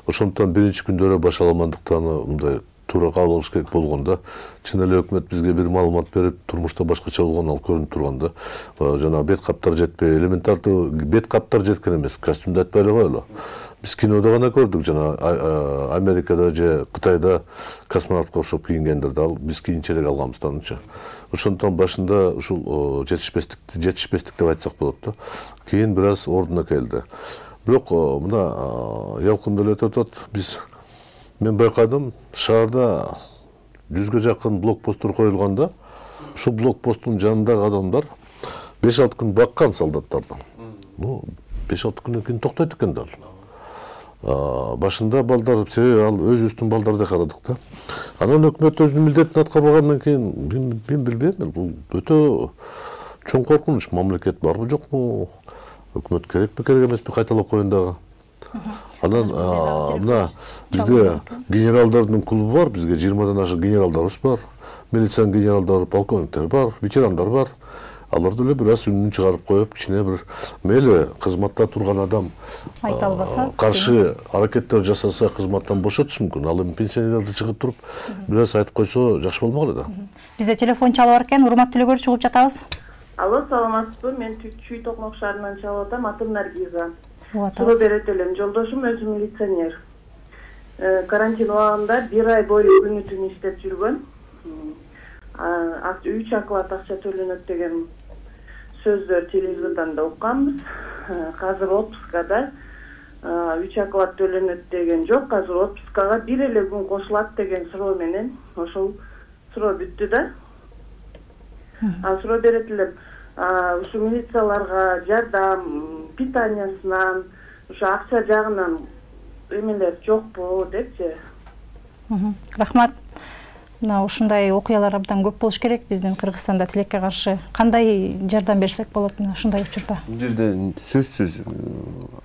Ошондуктан биринчи күндөрү башаламандыктан мындай туура кабыл алыш керек болгондо, чын эле өкмөт бизге бир маалымат берип, турмушта башкача болгон ал көрүнүп турганда, жана бет каптар жетпей, элементардуу бет каптар жеткен эмес, костюмду айтпай эле коелу. Биз кинодо гана көрдүк, жана Америкада же Кытайда космонавтка окшоп кийингендерди, ал биз кийинчерээк алганбызданчы. Ошондуктан башында ушул жетишпестик деп айтсак болот да. Кийин бир аз ордуна келди. Бирок мына ялкын деле өтөт. Мен байкадым, шаарда 100ге жакын блокпосттор коюлганда, ушул блокпосттун жанындагы адамдар 5-6 күн баккан солдаттарды. 5-6 күндөн кийин токтойт экен да. Башында балдар, себеби ал өзүбүздүн балдарды карадык да. Анан өкмөт өзүнүн милдетин аткарбагандан кийин мен билбейм, бул өтө чоң коркунуч. Мамлекет барбы жокпу? Өкмөт керекпи, керек эмеспи, кайталап коюн дагы. Анан мына бизде генералдардын клубу бар, бизге 20-дан ашык генералдарыбыз бар. Милициянын генералдары, полковниктер бар, ветерандар бар. Алар деле бир аз үнүн чыгарып коюп, кичине бир мейли кызматта турган адам айта албаса, каршы аракеттер жасаса кызматтан бошотуш мүмкүн. Ал эми пенсионерлерди чыгып туруп бир аз айтып койсо жакшы болмок эле да. Бизде телефон чалып бар экен, урматтуу телекөрүүчү, угуп жатабыз. Алло, саламатсызбы? Мен Чүй Токмок шаарынан чалып атам, атым Наргиза. Суроо берет элем. Жолдошум өзү милиционер. Карантин убагында 1 ай бою күнү түн иштеп жүргөн. 3 оклад акча төлөнөт деген сөздөр телевизордон да укканбыз. Азыр отпускада 3 оклад төлөнөт деген жок. Азыр отпускага 1 эле күн кошулат деген суроо менен ошол суроо бүттү да. Суроо берет элем. Ушу милицияларга жардам, питаниясынан, ушу акча жагынан эмелер жокпу депчи. Рахмат. Мына ушундай окуялар абдан көп болуш керек биздин Кыргызстанда тилекке каршы. Кандай жардам берсек болот мына ушундай учурда? Бул жерде сөзсүз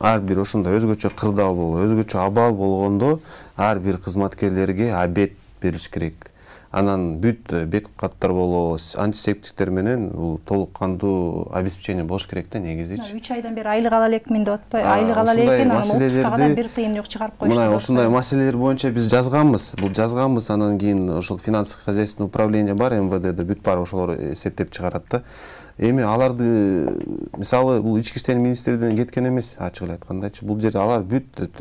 ар бир ошондой өзгөчө кырдаал болуп, өзгөчө абал болгондо ар бир кызматкерлерге обед бериш керек. Анан бүт бекип каттар болобу, антисептиктер менен бул толук кандуу обеспечение болуш керек да негизичи. 3 айдан бери айлык ала элекмин деп атпай, айлык ала элекин, анан отпускага бир тыйын жок чыгарып коюшту. Мына ушундай маселелер боюнча биз жазганбыз, анан кийин ошол финансовый хозяйственный управление бар МВДде, бүт баары ошолор эсептеп чыгарат да. Эми аларды мисалы бул ички иштер министрлигинен кеткен эмес, ачык эле айткандачы. Бул жерде алар бүт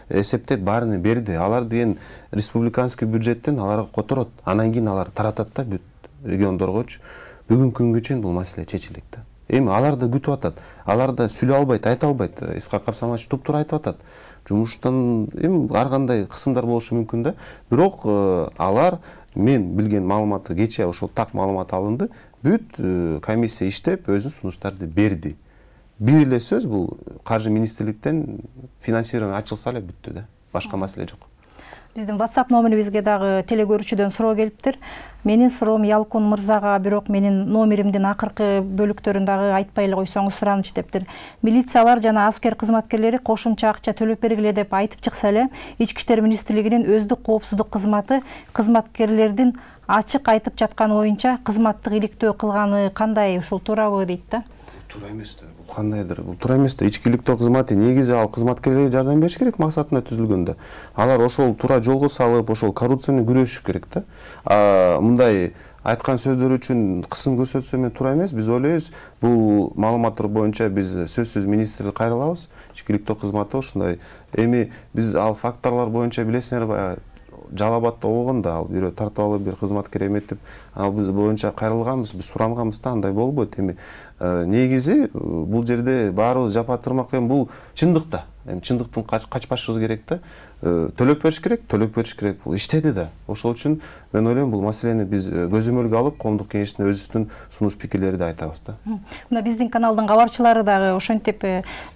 эсептеп баарыны берди. Алар деген республиканский бюджеттен аларга которот. Анан кийин алар таратат да бүт региондоргочу. Бүгүнкү күнгө чейин бул маселе чечилет да. Эми алар да күтүп атат. Алар да сүйлөй албайт, айта албайт. Исхак Абсамович туп-туура айтып атат. Жумуштан эми ар кандай кысымдар болушу мүмкүн да. Бирок алар мен билген маалыматты кечээ ошол так маалымат алынды. Бүт комиссия иштеп өзүнүн сунуштарды берди. Бир эле сөз бул каржы министрликтен финансирование ачылса эле бүттү да. Башка маселе жок. Биздин WhatsApp номерибизге дагы телекөрүүчүдөн суроо келиптир. Менин суроом Ялкун мырзага, бирок менин номеримдин акыркы бөлүктөрүн дагы айтпай эле койсоңуз сураныч дептир. Милициялар жана аскер кызматкерлери кошумча акча төлөп бергиле деп айтып чыкса эле, Ички иштер министрлигинин өздүк коопсуздук кызматы кызматкерлердин ачык айтып жатканы боюнча кызматтык иликтөө кылганы кандай, ушул туурабы дейт да? Туура эмес да. Бул кандайдыр? Бул туура эмес да. Ички иликтөө кызматы негизи ал кызматкерлерге жардам бериш керек максатына түзүлгөндө. Алар ошол туура жолго салып, ошол коррупция менен күрөшүш керек да. Мындай айткан сөздөр үчүн кысым көрсөтсө мен туура эмес. Биз ойлойбуз, бул маалыматтар боюнча биз сөзсүз министрликке кайрылабыз. Ички иликтөө кызматы ушундай. Эми биз ал факторлор боюнча билесиңер, Жалал Абадта болгондо ал бирөө тартып алып бир кызматкер эметип, ал биз боюнча кайрылганбыз, биз суранганбыз да, андай болбойт. Эми негизи бул жерде баарыбыз жапатырмак, эми бул чындык да. Эми чындыктан качпашыбыз керек да. Төлөп бериш керек, бул иштеди да. Ошол үчүн мен ойлойм бул маселени биз көзөмөлгө алып, коомдук кеңештин өзүбүздүн сунуш пикирлерди айтабыз да. Мына биздин каналдын кабарчылары дагы ошентип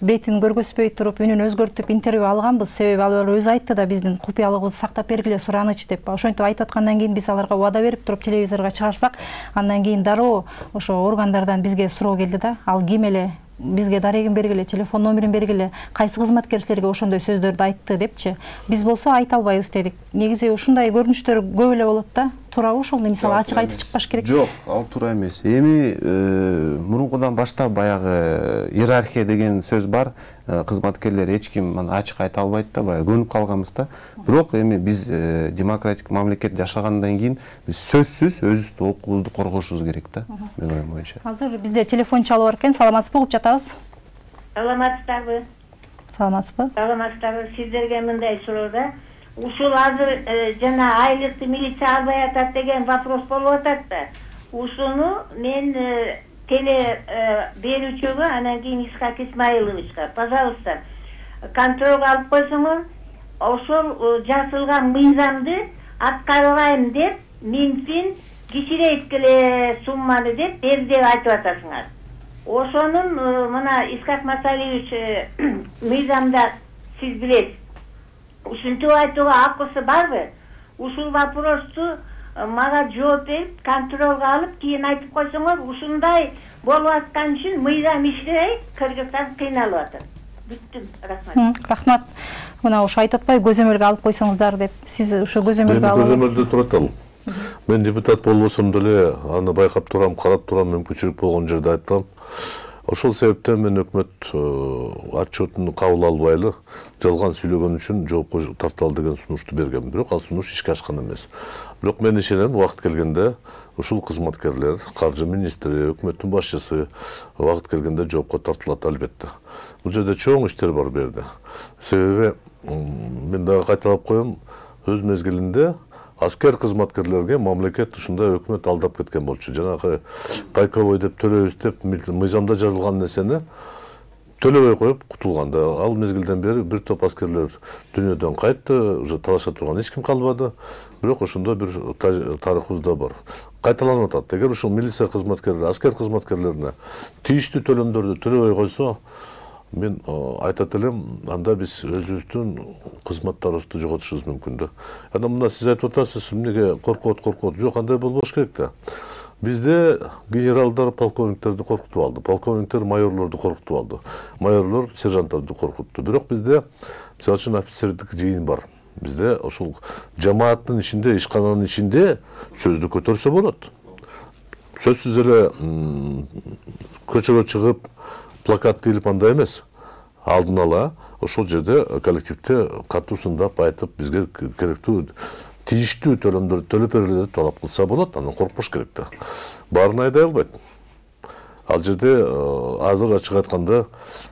бетин көргөзбөй туруп, үнүн өзгөртүп интервью алганбыз. Себеби ал өзү айтты да, биздин купуялыгыбызды сактап бергиле сураныч деп. Ошентип айтып аткандан кийин биз аларга убада берип туруп телевизорго чыгарсак, андан кийин дароо ошо органдардан бизге суроо келди да. Ал ким эле? Бизге дарегин бергиле, телефон номерин бергиле, кайсы кызматкер силерге ошондой сөздөрдү айтты депчи. Биз болсо айта албайбыз дедик. Негизи ушундай көрүнүштөр көп эле болот да. туурабы ошол мисалы ачык айтып чыкпаш керек? Жок, ал туура эмес. Эми мурункудан баштап баягы иерархия деген сөз бар. Кызматкерлер эч ким ачык айта албайт да, баягы көнүп калганбыз да. Бирок эми биз демократик мамлекет жашагандан кийин биз сөзсүз өзүбүздүн укугубузду коргошубуз керек да, менин оюм боюнча. Азыр бизде телефон чалып бар экен. Саламатсызбы? Угуп жатабыз. Саламатсыздарбы? Саламатсызбы? Саламатсыздарбы. Сиздерге мындай суроо да. Ушул азыр жана айлыкты милиция албай атат деген вопрос болуп атат да. Ушуну мен теле берүүчүгө, анан кийин Исхак Исмаиловичка, пожалуйста, контролго алып койсоңор, ошол жазылган мыйзамды аткарбайм деп, миңдин кичирейткиле сумманы деп берди деп айтып атасыңар. Ошонун мына Исхак Масалиевич мыйзамда сиз билесиз. Ушинтип айтууга акысы барбы? Ушул вопросту мага жооп берип, контролго алып, кийин айтып койсоңор, ушундай болуп аткан үчүн мыйзам иштебей, Кыргызстан кыйналып атат. Бүттүм, рахмат. Рахмат. Мына ушу айтып атпайбы, көзөмөлгө алып койсоңуздар деп. Сиз ушу көзөмөлгө алып. Көзөмөлдө турат ал. Мен депутат болбосом деле аны байкап турам, карап турам, мүмкүнчүлүк болгон жерде айтам. Ошол себептен мен өкмөт отчетун кабыл албайлы жалган сүйлөгөн үчүн жоопко тарталы деген сунушту бергем. Бирок ал сунуш ишке ашкан эмес. Бирок мен ишенем, убакыт келгенде ушул кызматкерлер, каржы министри, өкмөттүн башчысы убакыт келгенде жоопко тартылат албетте. Бул жерде чоң иштер бар бу жерде. Себеби мен дагы кайталап коем, өз мезгилинде аскер кызматкерлерге мамлекет ушундай өкмөт алдап кеткен болчу. Жанагы кайковой деп төлөбүз деп мыйзамда жазылган нерсени төлөбөй коюп кутулганда, ал мезгилден бери бир топ аскерлер дүйнөдөн кайтты, уже талаша турган эч ким калбады. Бирок ошондой бир тарыхыбызда бар. Кайталанып атат. Эгер ушул милиция кызматкерлери, аскер кызматкерлерине тийиштүү төлөмдөрдү төлөбөй койсо, мен айтат элем, анда биз өзүбүздүн кызматтарыбызды жоготушубуз мүмкүн да. Анан мына сиз айтып атасыз, эмнеге коркот. Жок, андай болбош керек да. Бизде генералдар полковниктерди коркутуп алды, полковниктер майорлорду коркутуп алды, майорлор сержанттарды коркутту. Бирок бизде мисалы үчүн офицердик жыйын бар. Бизде ошол жамааттын ичинде, ишкананын ичинде сөздү көтөрсө болот. Сөзсүз эле көчөгө чыгып плакат тилип андай эмес. Алдын ала ошол жерде коллективде катуу сындап айтып, бизге керектүү тийиштүү төлөмдөрдү төлөп бергиле деп талап кылса болот, анан коркпош керек да. Баарын айдай албайт. Ал жерде азыр ачык айтканда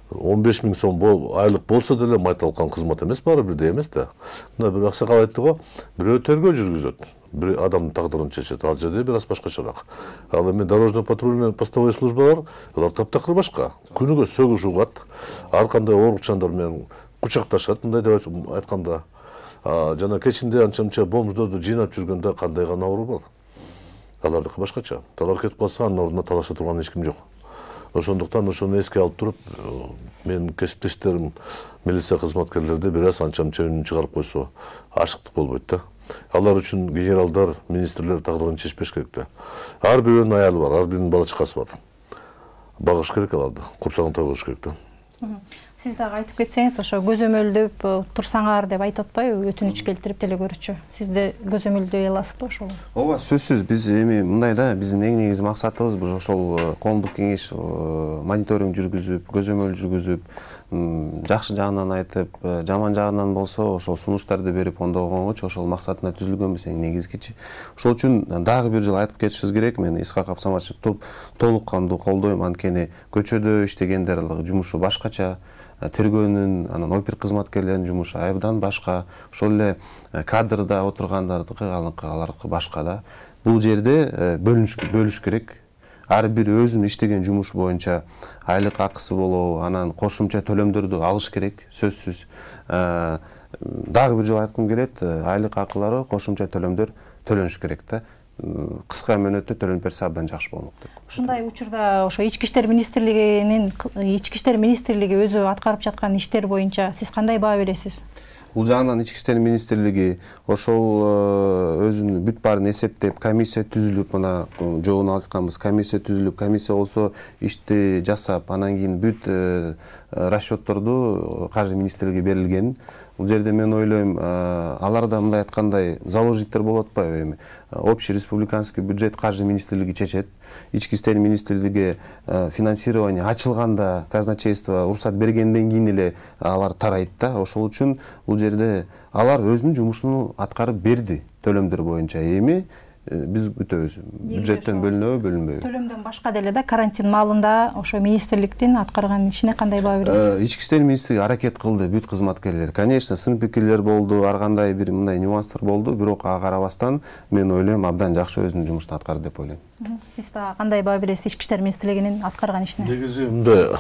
15 000 сом айлык болсо деле майталкан кызмат эмес, баары бирдей эмес да. Мына бир аксакал айтты го, бирөө тергөө жүргүзөт, бир адамдын тагдырын чечет. Ал жерде бир аз башкачараак. Ал эми дорожно-патрульный постовой службалар, алар таптакыр башка. Күнүгө сөгүш угат, ар кандай оорукчандар менен кучакташат, мындай деп айтканда. Жана кечинде анча-мынча бомждорду жыйнап жүргөндө кандай гана оору бар. Алардыкы башкача. Алар кетип калса, анын ордуна талаша турган эч ким жок. Ошондуктан ошону эске алып туруп, менин кесиптештерим милиция кызматкерлерди бир аз анча-мынча үнүн чыгарып койсо, ашыктык болбойт да. Алар үчүн генералдар, министрлер тагдырын чечпеш керек да. Ар бирөөнүн аялы бар, ар биринин бала чакасы бар. Багыш керек аларды, курсагын тойгош керек да. Сиз дагы айтып кетсеңиз, ошо көзөмөлдөп турсаңар деп айтып атпайбы, өтүнүч келтирип деле көрүүчү. Сиз да көзөмөлдөй аласызбы ошол? Ооба, сөзсүз биз эми мындай да, биздин эң негизги максатыбыз бул ошол коомдук кеңеш мониторинг жүргүзүп, көзөмөл жүргүзүп, жакшы жагынан айтып, жаман жагынан болсо ошол сунуштарды берип ондогонгочу ошол максатына түзүлгөнбүз эң негизгичи. Ошол үчүн дагы бир жыл айтып кетишибиз керек. Мен Исхак Абсаматовичти толук кандуу колдойм, анткени көчөдө иштегендер жумушу башкача. Тергөөнүн, анан опер кызматкерлеринин жумушу абдан башка, ошол эле кадрда отургандардыкы аларкы башка да. Бул жерде бөлүш керек. Ар бири өзүнүн иштеген жумушу боюнча айлык акысы болобу, анан кошумча төлөмдөрдү алыш керек, сөзсүз. Дагы бир жолу айткым келет, айлык акылары, кошумча төлөмдөр төлөнүш керек да. Кыска мөөнөттө төлөнүп берсе абдан жакшы болмок деп. Ушундай учурда ошо Ички иштер министрлиги өзү аткарып жаткан иштер боюнча сиз кандай баа бересиз? Бул жагынан Ички иштер министрлиги ошол өзүнүн бүт баарын эсептеп, комиссия түзүлүп, мына жогун айтканбыз, комиссия түзүлүп, комиссия болсо ишти жасап, анан кийин бүт расчетторду каржы министрлиги берилген. Бул жерде мен ойлойм, аларда мындай айткандай заложниктер болот атпайбы эми. Общий республиканский бюджет Каржы министрлиги чечет. Ички иштер министрлиги финансирование ачылганда, казначейство уруксат бергенден кийин эле алар тарайт да. Ошол үчүн бул жерде алар өзүнүн жумушун аткарып берди төлөмдөр боюнча. Эми биз күтөбүз. Бюджеттен бөлүнбөйбү. Төлөмдөн башка деле да карантин маалында ошо министрликтин аткарган ишине кандай баа бересиз? Ички иштер министрлиги аракет кылды бүт кызматкерлер. Конечно, сын пикирлер болду, ар кандай бир мындай нюанстар болду, бирок ага карабастан мен ойлойм абдан жакшы өзүнүн жумушун аткарды деп ойлойм. Сиз да кандай баа бересиз ички иштер министрлигинин аткарган ишине? Негизи мындай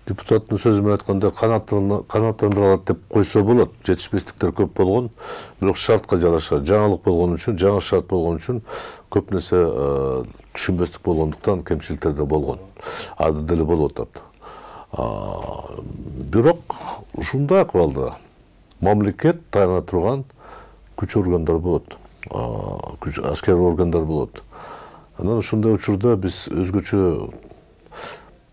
депутаттын сөзү менен айтканда канааттандырылат деп койсо болот. Жетишпестиктер көп болгон, бирок шартка жараша жаңылык болгон үчүн, жаңы шарт болгон үчүн көп нерсе түшүнбестик болгондуктан кемчиликтер да болгон. Ады деле болуп атат. Бирок ушундай акыбалда мамлекет тайына турган күч органдар болот. Аскер органдар болот. Анан ушундай учурда биз өзгөчө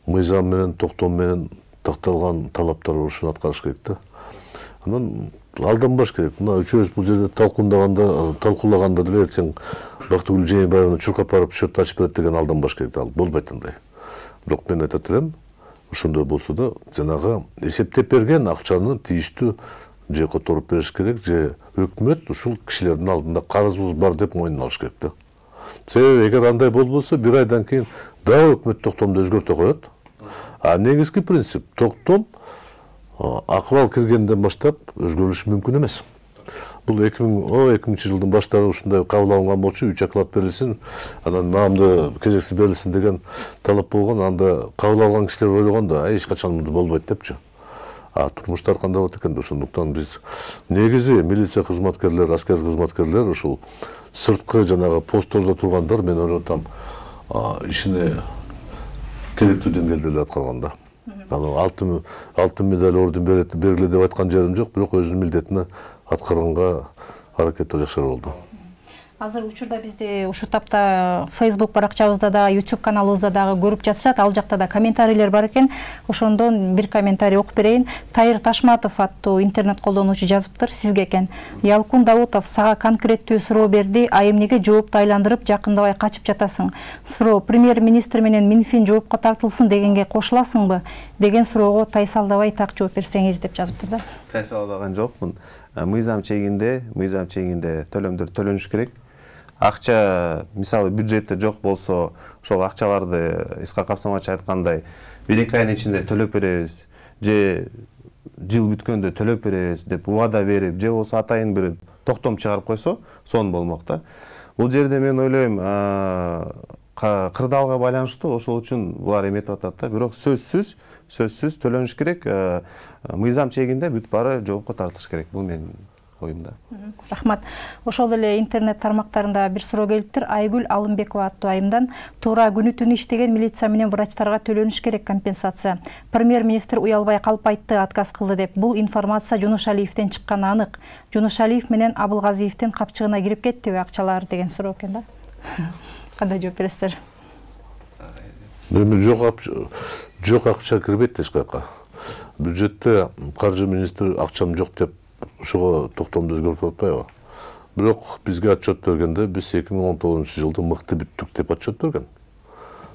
мыйзам менен, токтом менен такталган талаптар ушуну аткарыш керек да. Анан алданбаш керек. Мына үчөөбүз бул жерде талкуулаганда деле эртең Бактыгүл Жээнбаевна чуркап барып счет ачып берет деген алданбаш керек. Ал болбойт андай. Бирок мен айтат элем, ошондой болсо да жанагы эсептеп берген акчаны тийиштүү же которуп бериш керек, же өкмөт ушул кишилердин алдында карызыбыз бар деп мойнуна алыш керек да. Себеби эгер андай болбосо, бир айдан кийин дагы өкмөт токтомду өзгөртө коет. Негизги принцип токтом акыбал киргенден баштап өзгөрүлүшү мүмкүн эмес. Бул 2000 жылдын баштары ушундай кабыл алынган болчу, 3 оклад берилсин, анан наамды кезексиз берилсин деген талап болгон. Анда кабыл алган кишилер ойлогондо, эч качан мындай болбойт депчи. Турмуштар кандай болот экен? Ошондуктан биз негизи милиция кызматкерлери, аскер кызматкерлер ушул сырткы жанагы посттордо тургандар, мен ойлотам, ишине керектүү деңгээлде эле аткарган да. Алтын медаль, орден бергиле деп айткан жерим жок, бирок өзүнүн милдетине аткарганга аракет жакшы болду. Азыр учурда бизди ушу тапта Facebook баракчабызда да, YouTube каналыбызда дагы көрүп жатышат. Ал жакта да комментарийлер бар экен. Ошондон бир комментарий окуп берейин. Тайыр Ташматов аттуу интернет колдонуучу жазыптыр сизге экен. Ялкун Давутов сага конкреттүү суроо берди. А эмнеге жоопту айландырып жакындабай качып жатасың? Суроо премьер-министр менен Минфин жоопко тартылсын дегенге кошуласыңбы? Деген суроого тайсалдабай так жооп берсеңиз деп жазыптыр да. Тайсалдаган жокмун. Мыйзам чегинде төлөмдөр төлөнүш керек. Акча, мисалы бюджетте жок болсо, ошол акчаларды Исхак Абсаматович айткандай, 1-2 айдын ичинде төлөп беребиз, же жыл бүткөндө төлөп беребиз деп убада берип, же болсо атайын бир токтом чыгарып койсо, сонун болмок да. Бул жерде мен ойлойм, кырдаалга байланыштуу, ошол үчүн булар эметип атат да. Бирок сөзсүз төлөнүш керек. Мыйзам чегинде бүт баары жоопко тартылыш керек. Бул менин оюмда. Рахмат. Ошол эле интернет тармактарында бир суроо келиптир. Айгүл Алымбекова аттуу айымдан туура күнү-түнү иштеген милиция менен врачтарга төлөнүш керек компенсация. Премьер-министр уялбай калп айтты, отказ кылды деп. Бул информация Жунушалиевден чыкканы анык. Жунушалиев менен Абылгазиевдин капчыгына кирип кеттиби акчалар деген суроо экен да. Кандай жооп бересиздер? Эми жок акча кирбейт эч каяка. Бюджетте каржы министри акчам жок деп ошого токтомду өзгөртүп атпайбы? Бирок бизге отчет бергенде биз 2019 жылды мыкты бүттүк деп отчет берген.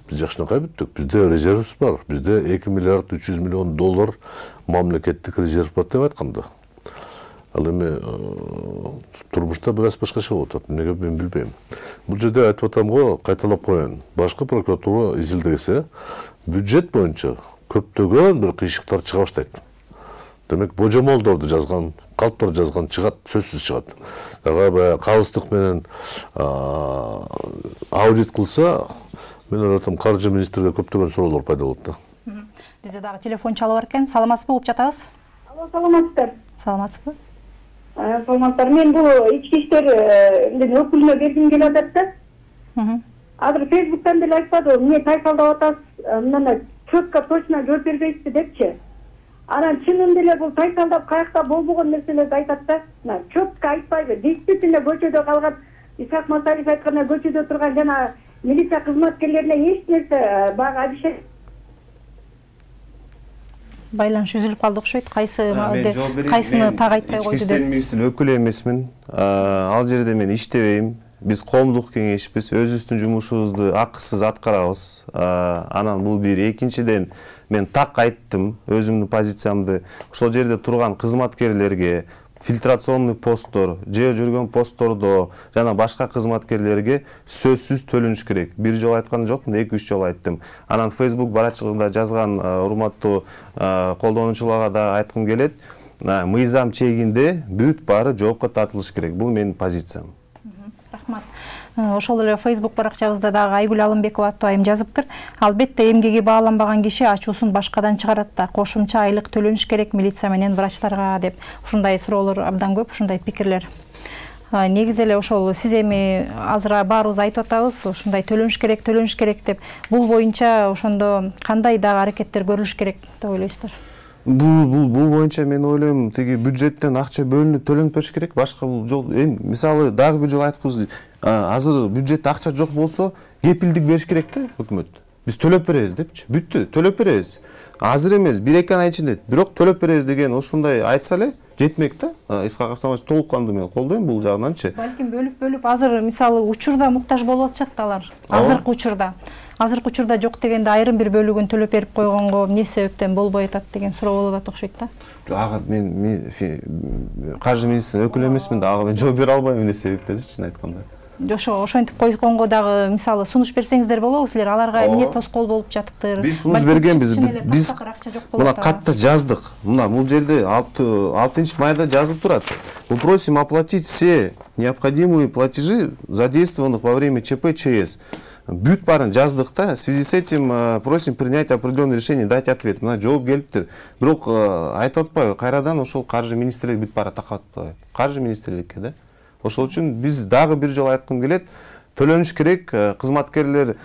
Биз жакшынакай бүттүк. Бизде резервибиз бар. Бизде 2 миллиард 300 миллион доллар мамлекеттик резерв бар деп айтканда. Ал эми турмушта бир аз башкача болуп атат. Эмнеге мен билбейм. Бул жерде айтып атам го, кайталап коеюн. Башкы прокуратура изилдесе, бюджет боюнча көптөгөн бир кыйшыктар чыга баштайт. Демек, божомолдорду жазган, калптар жазган чыгат, сөзсүз чыгат. Дагы калыстык менен аудит кылса, мен ойлотом каржы министрге көптөгөн суроолор пайда болот да. Бизде дагы телефон чалып бар экен. Саламатсызбы, угуп жатабыз? Алло, саламатсыздар. Саламатсызбы? Саламаттар. Мен бул ички иштер өкүлүнө бергим келип атат да. Азыр Фейсбуктан деле айтпады, эмне тайсалдап атасыз, мына четко точно жооп бербейсизби депчи. Анан чынында эле бул тайсалдап каякта болбогон нерселерди айтат да. Четко айтпайбы. Действительно көчөдө калган, Исхак Масалиев айткандай көчөдө турган жана милиция кызматкерлерине эч нерсе баягы обещание. байланыш үзүлүп калды окшойт. Кайсыны так айтпай койду деп. Ички иштер министринин өкүлү эмесмин. Ал жерде мен иштебейм. Биз коомдук кеңешпиз, өзүбүздүн жумушубузду акысыз аткарабыз. Анан бул бир. Экинчиден, мен так айттым өзүмдүн позициямды. Ошол жерде турган кызматкерлерге, фильтрационный посттор, же жүргөн посттордо жана башка кызматкерлерге сөзсүз төлөнүш керек. Бир жолу айткан жокмун, 2-3 жолу айттым. Анан Facebook барачыгында жазган урматтуу колдонуучуларга да айткым келет. Мыйзам чегинде бүт баары жоопко тартылыш керек. Бул менин позициям. Рахмат. Ошол эле Facebook баракчабызда дагы Айгүл Алымбекова аттуу айым жазыптыр. Албетте эмгеги бааланбаган киши ачуусун башкадан чыгарат да. Кошумча айлык төлөнүш керек милиция менен врачтарга деп. Ушундай суроолор абдан көп, ушундай пикирлер. Негизи эле ошол сиз эми азыр баарыбыз айтып атабыз, ушундай төлөнүш керек деп. Бул боюнча ошондо кандай дагы аракеттер көрүлүш керек деп ойлойсуздар? Бул боюнча мен ойлойм, тиги бюджеттен акча бөлүнүп төлөнүп бериш керек. Башка бул жол мисалы дагы бир жол айткыбыз. Азыр бюджетте акча жок болсо, кепилдик бериш керек да өкмөт. Биз төлөп беребиз депчи. Бүттү, төлөп беребиз. Азыр эмес, 1-2 ай ичинде, бирок төлөп беребиз деген ушундай айтса эле жетмек да. Исхак Абсамович толук кандуу мен колдойм бул жагданчы. Балким бөлүп азыр мисалы учурда муктаж болуп атышат да алар. Азыркы учурда жок дегенде айрым бир бөлүгүн төлөп берип койгонго эмне себептен болбой атат деген суроо болуп атат окшойт да. Ага мен каржы министринин өкүлү эмесмин да, ага мен жооп бере албайм эмне себептен, чын айтканда. Ошентип койгонго дагы мисалы сунуш берсеңиздер болобу силер, аларга эмне тоскоол болуп жатыптыр? Биз сунуш бергенбиз. Биз мына катта жаздык. Мына бул жерде 6-майда жазылып турат. Мы просим оплатить все необходимые платежи, задействованных во время ЧП ЧС. Бүт барын жаздык да. В связи с этим просим принять определенное решение, дать ответ. Мына жооп келиптир. Бирок айтып атпайбы, кайрадан ошол каржы министрлиги бүт бара такап атпайбы? Каржы министрликке да. Ошол үчүн биз дагы бир жолу айткым келет. Төлөнүш керек, кызматкерлер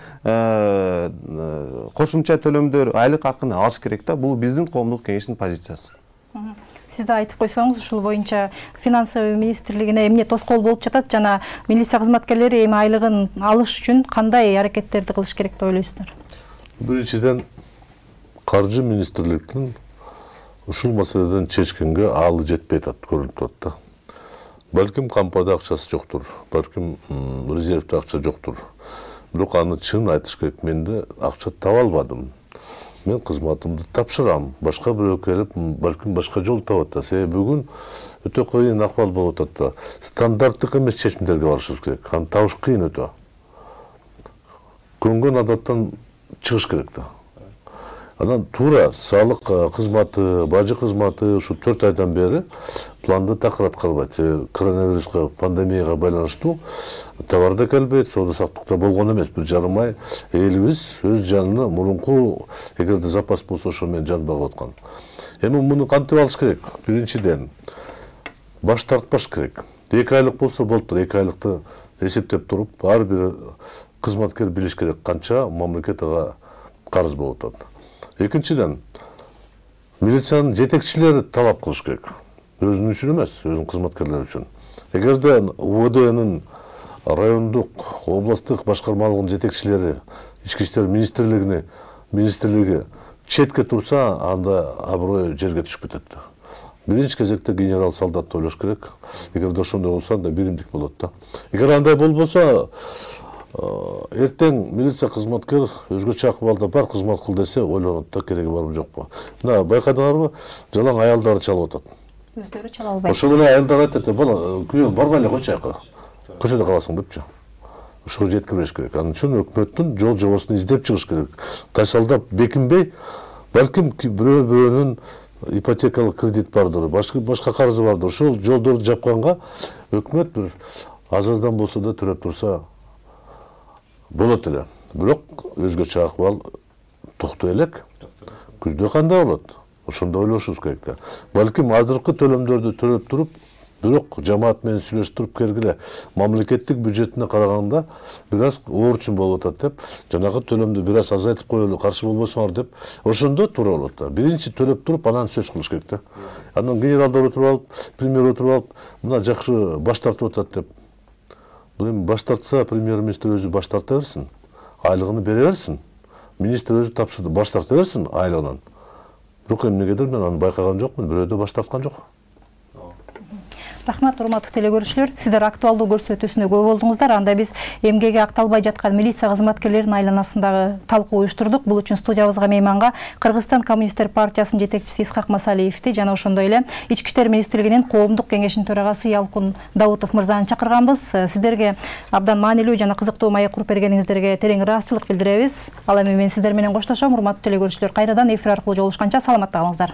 кошумча төлөмдөр, айлык акыны алыш керек да. Бул биздин коомдук кеңештин позициясы. Сиз да айтып койсоңуз, ушул боюнча финансовый министрлигине эмне тоскоол болуп жатат жана милиция кызматкерлери эми айлыгын алыш үчүн кандай аракеттерди кылыш керек деп ойлойсуздар? Биринчиден, каржы министрликтин ушул маселеден чечкенге аалы жетпей атат, көрүнүп турат да. Балким кампада акчасы жоктур, балким резервде акча жоктур. Бирок аны чын айтыш керек, мен да акча таба албадым. Мен кызматымды тапшырам. Башка бирөө келип, балким башка жол табат. Себеби бүгүн өтө кыйын акыбал болуп атат. Стандарттык эмес чечимдерге барышыбыз керек. Аны табыш кыйын өтө. Көнгөн адаттан чыгыш керек да. Анан туура салык кызматы, бажы кызматы ушу 4 айдан бери планды такыр аткарбайт. Коронавируска, пандемияга байланыштуу товарда келбейт, соода саттыкта болгон эмес. 1,5 ай элибиз өз жанына мурунку эгерде запас болсо ошо менен жан багып аткан. Эми муну кантип алыш керек? Биринчиден баш тартпаш керек. 2 айлык болсо болуптур. 2 айлыкты эсептеп туруп, ар бир кызматкер билиш керек канча мамлекет ага карыз болуп атат. Экинчиден, милициянын жетекчилери талап кылыш керек. Өзүнүн үчүн эмес, өзүнүн кызматкерлери үчүн. Эгерде УВДнын райондук, областтык башкармалыгынын жетекчилери ички иштер министрлиги четке турса, анда аброй жерге түшүп кетет. Биринчи кезекте генерал солдатты ойлош керек. Эгерде ошондой болсо, анда биримдик болот да. Эгер андай болбосо, эртең милиция кызматкер өзгөчө акыбалда бар кызмат кыл десе ойлонот да, кереги барбы жокпу. Мына байкадыңарбы, жалаң аялдары чалып атат. Өздөрү чала албайт. Ошол эле аялдар айтат, бала күйөө барбай эле койчу жака. Көчөдө каласың депчи. Ошого жеткириш керек. Анын үчүн өкмөттүн жол жобосун издеп чыгыш керек. Тайсалдап бекинбей, балким бирөөнүн ипотекалык кредит бардыр, башка карызы бардыр. Ошол жолдорду жапканга өкмөт бир аздан болсо да төлөп турса болот эле. Бирок өзгөчө акыбал токтой элек. Күздө кандай болот? Ошондо ойлошубуз керек да. Балким азыркы төлөмдөрдү төлөп туруп, бирок жамаат менен сүйлөштүрүп кергиле мамлекеттик бюджетине караганда бир аз оорчун болуп атат деп, жанагы төлөмдү бир аз азайтып коелу, каршы болбосоңор деп, ошондо туура болот да. Биринчи төлөп туруп, анан сөз кылыш керек да. Анан генералдар отуруп алып, премьер отуруп алып, мына жакшы баш тартып атат деп. Бул эми баш тартса, премьер-министр өзү баш тарта берсин, айлыгын бере берсин. Министр өзү тапшырды, баш тарта берсин айлыгынан. Бирок эмнегедир мен аны байкаган жокмун, бирөөдө баштаткан жок. Рахмат, урматтуу телекөрүүчүлөр. Сиздер актуалдуу көрсөтүүсүнө көп болдуңуздар. Анда биз эмгеге акталбай жаткан милиция кызматкерлеринин айланасындагы талкуу уюштурдук. Бул үчүн студиябызга мейманга Кыргызстан Коммунисттер партиясынын жетекчиси Исхак Масалиевди жана ошондой эле Ички иштер министрлигинин коомдук кеңешинин төрагасы Ялкун Даутов мырзаны чакырганбыз. Сиздерге абдан маанилүү жана кызыктуу маек куруп бергениңиздерге терең ыраазычылык билдиребиз. Ал эми мен сиздер менен коштошом. Урматтуу телекөрүүчүлөр, кайрадан эфир аркылуу жолугушканча саламатта калыңыздар.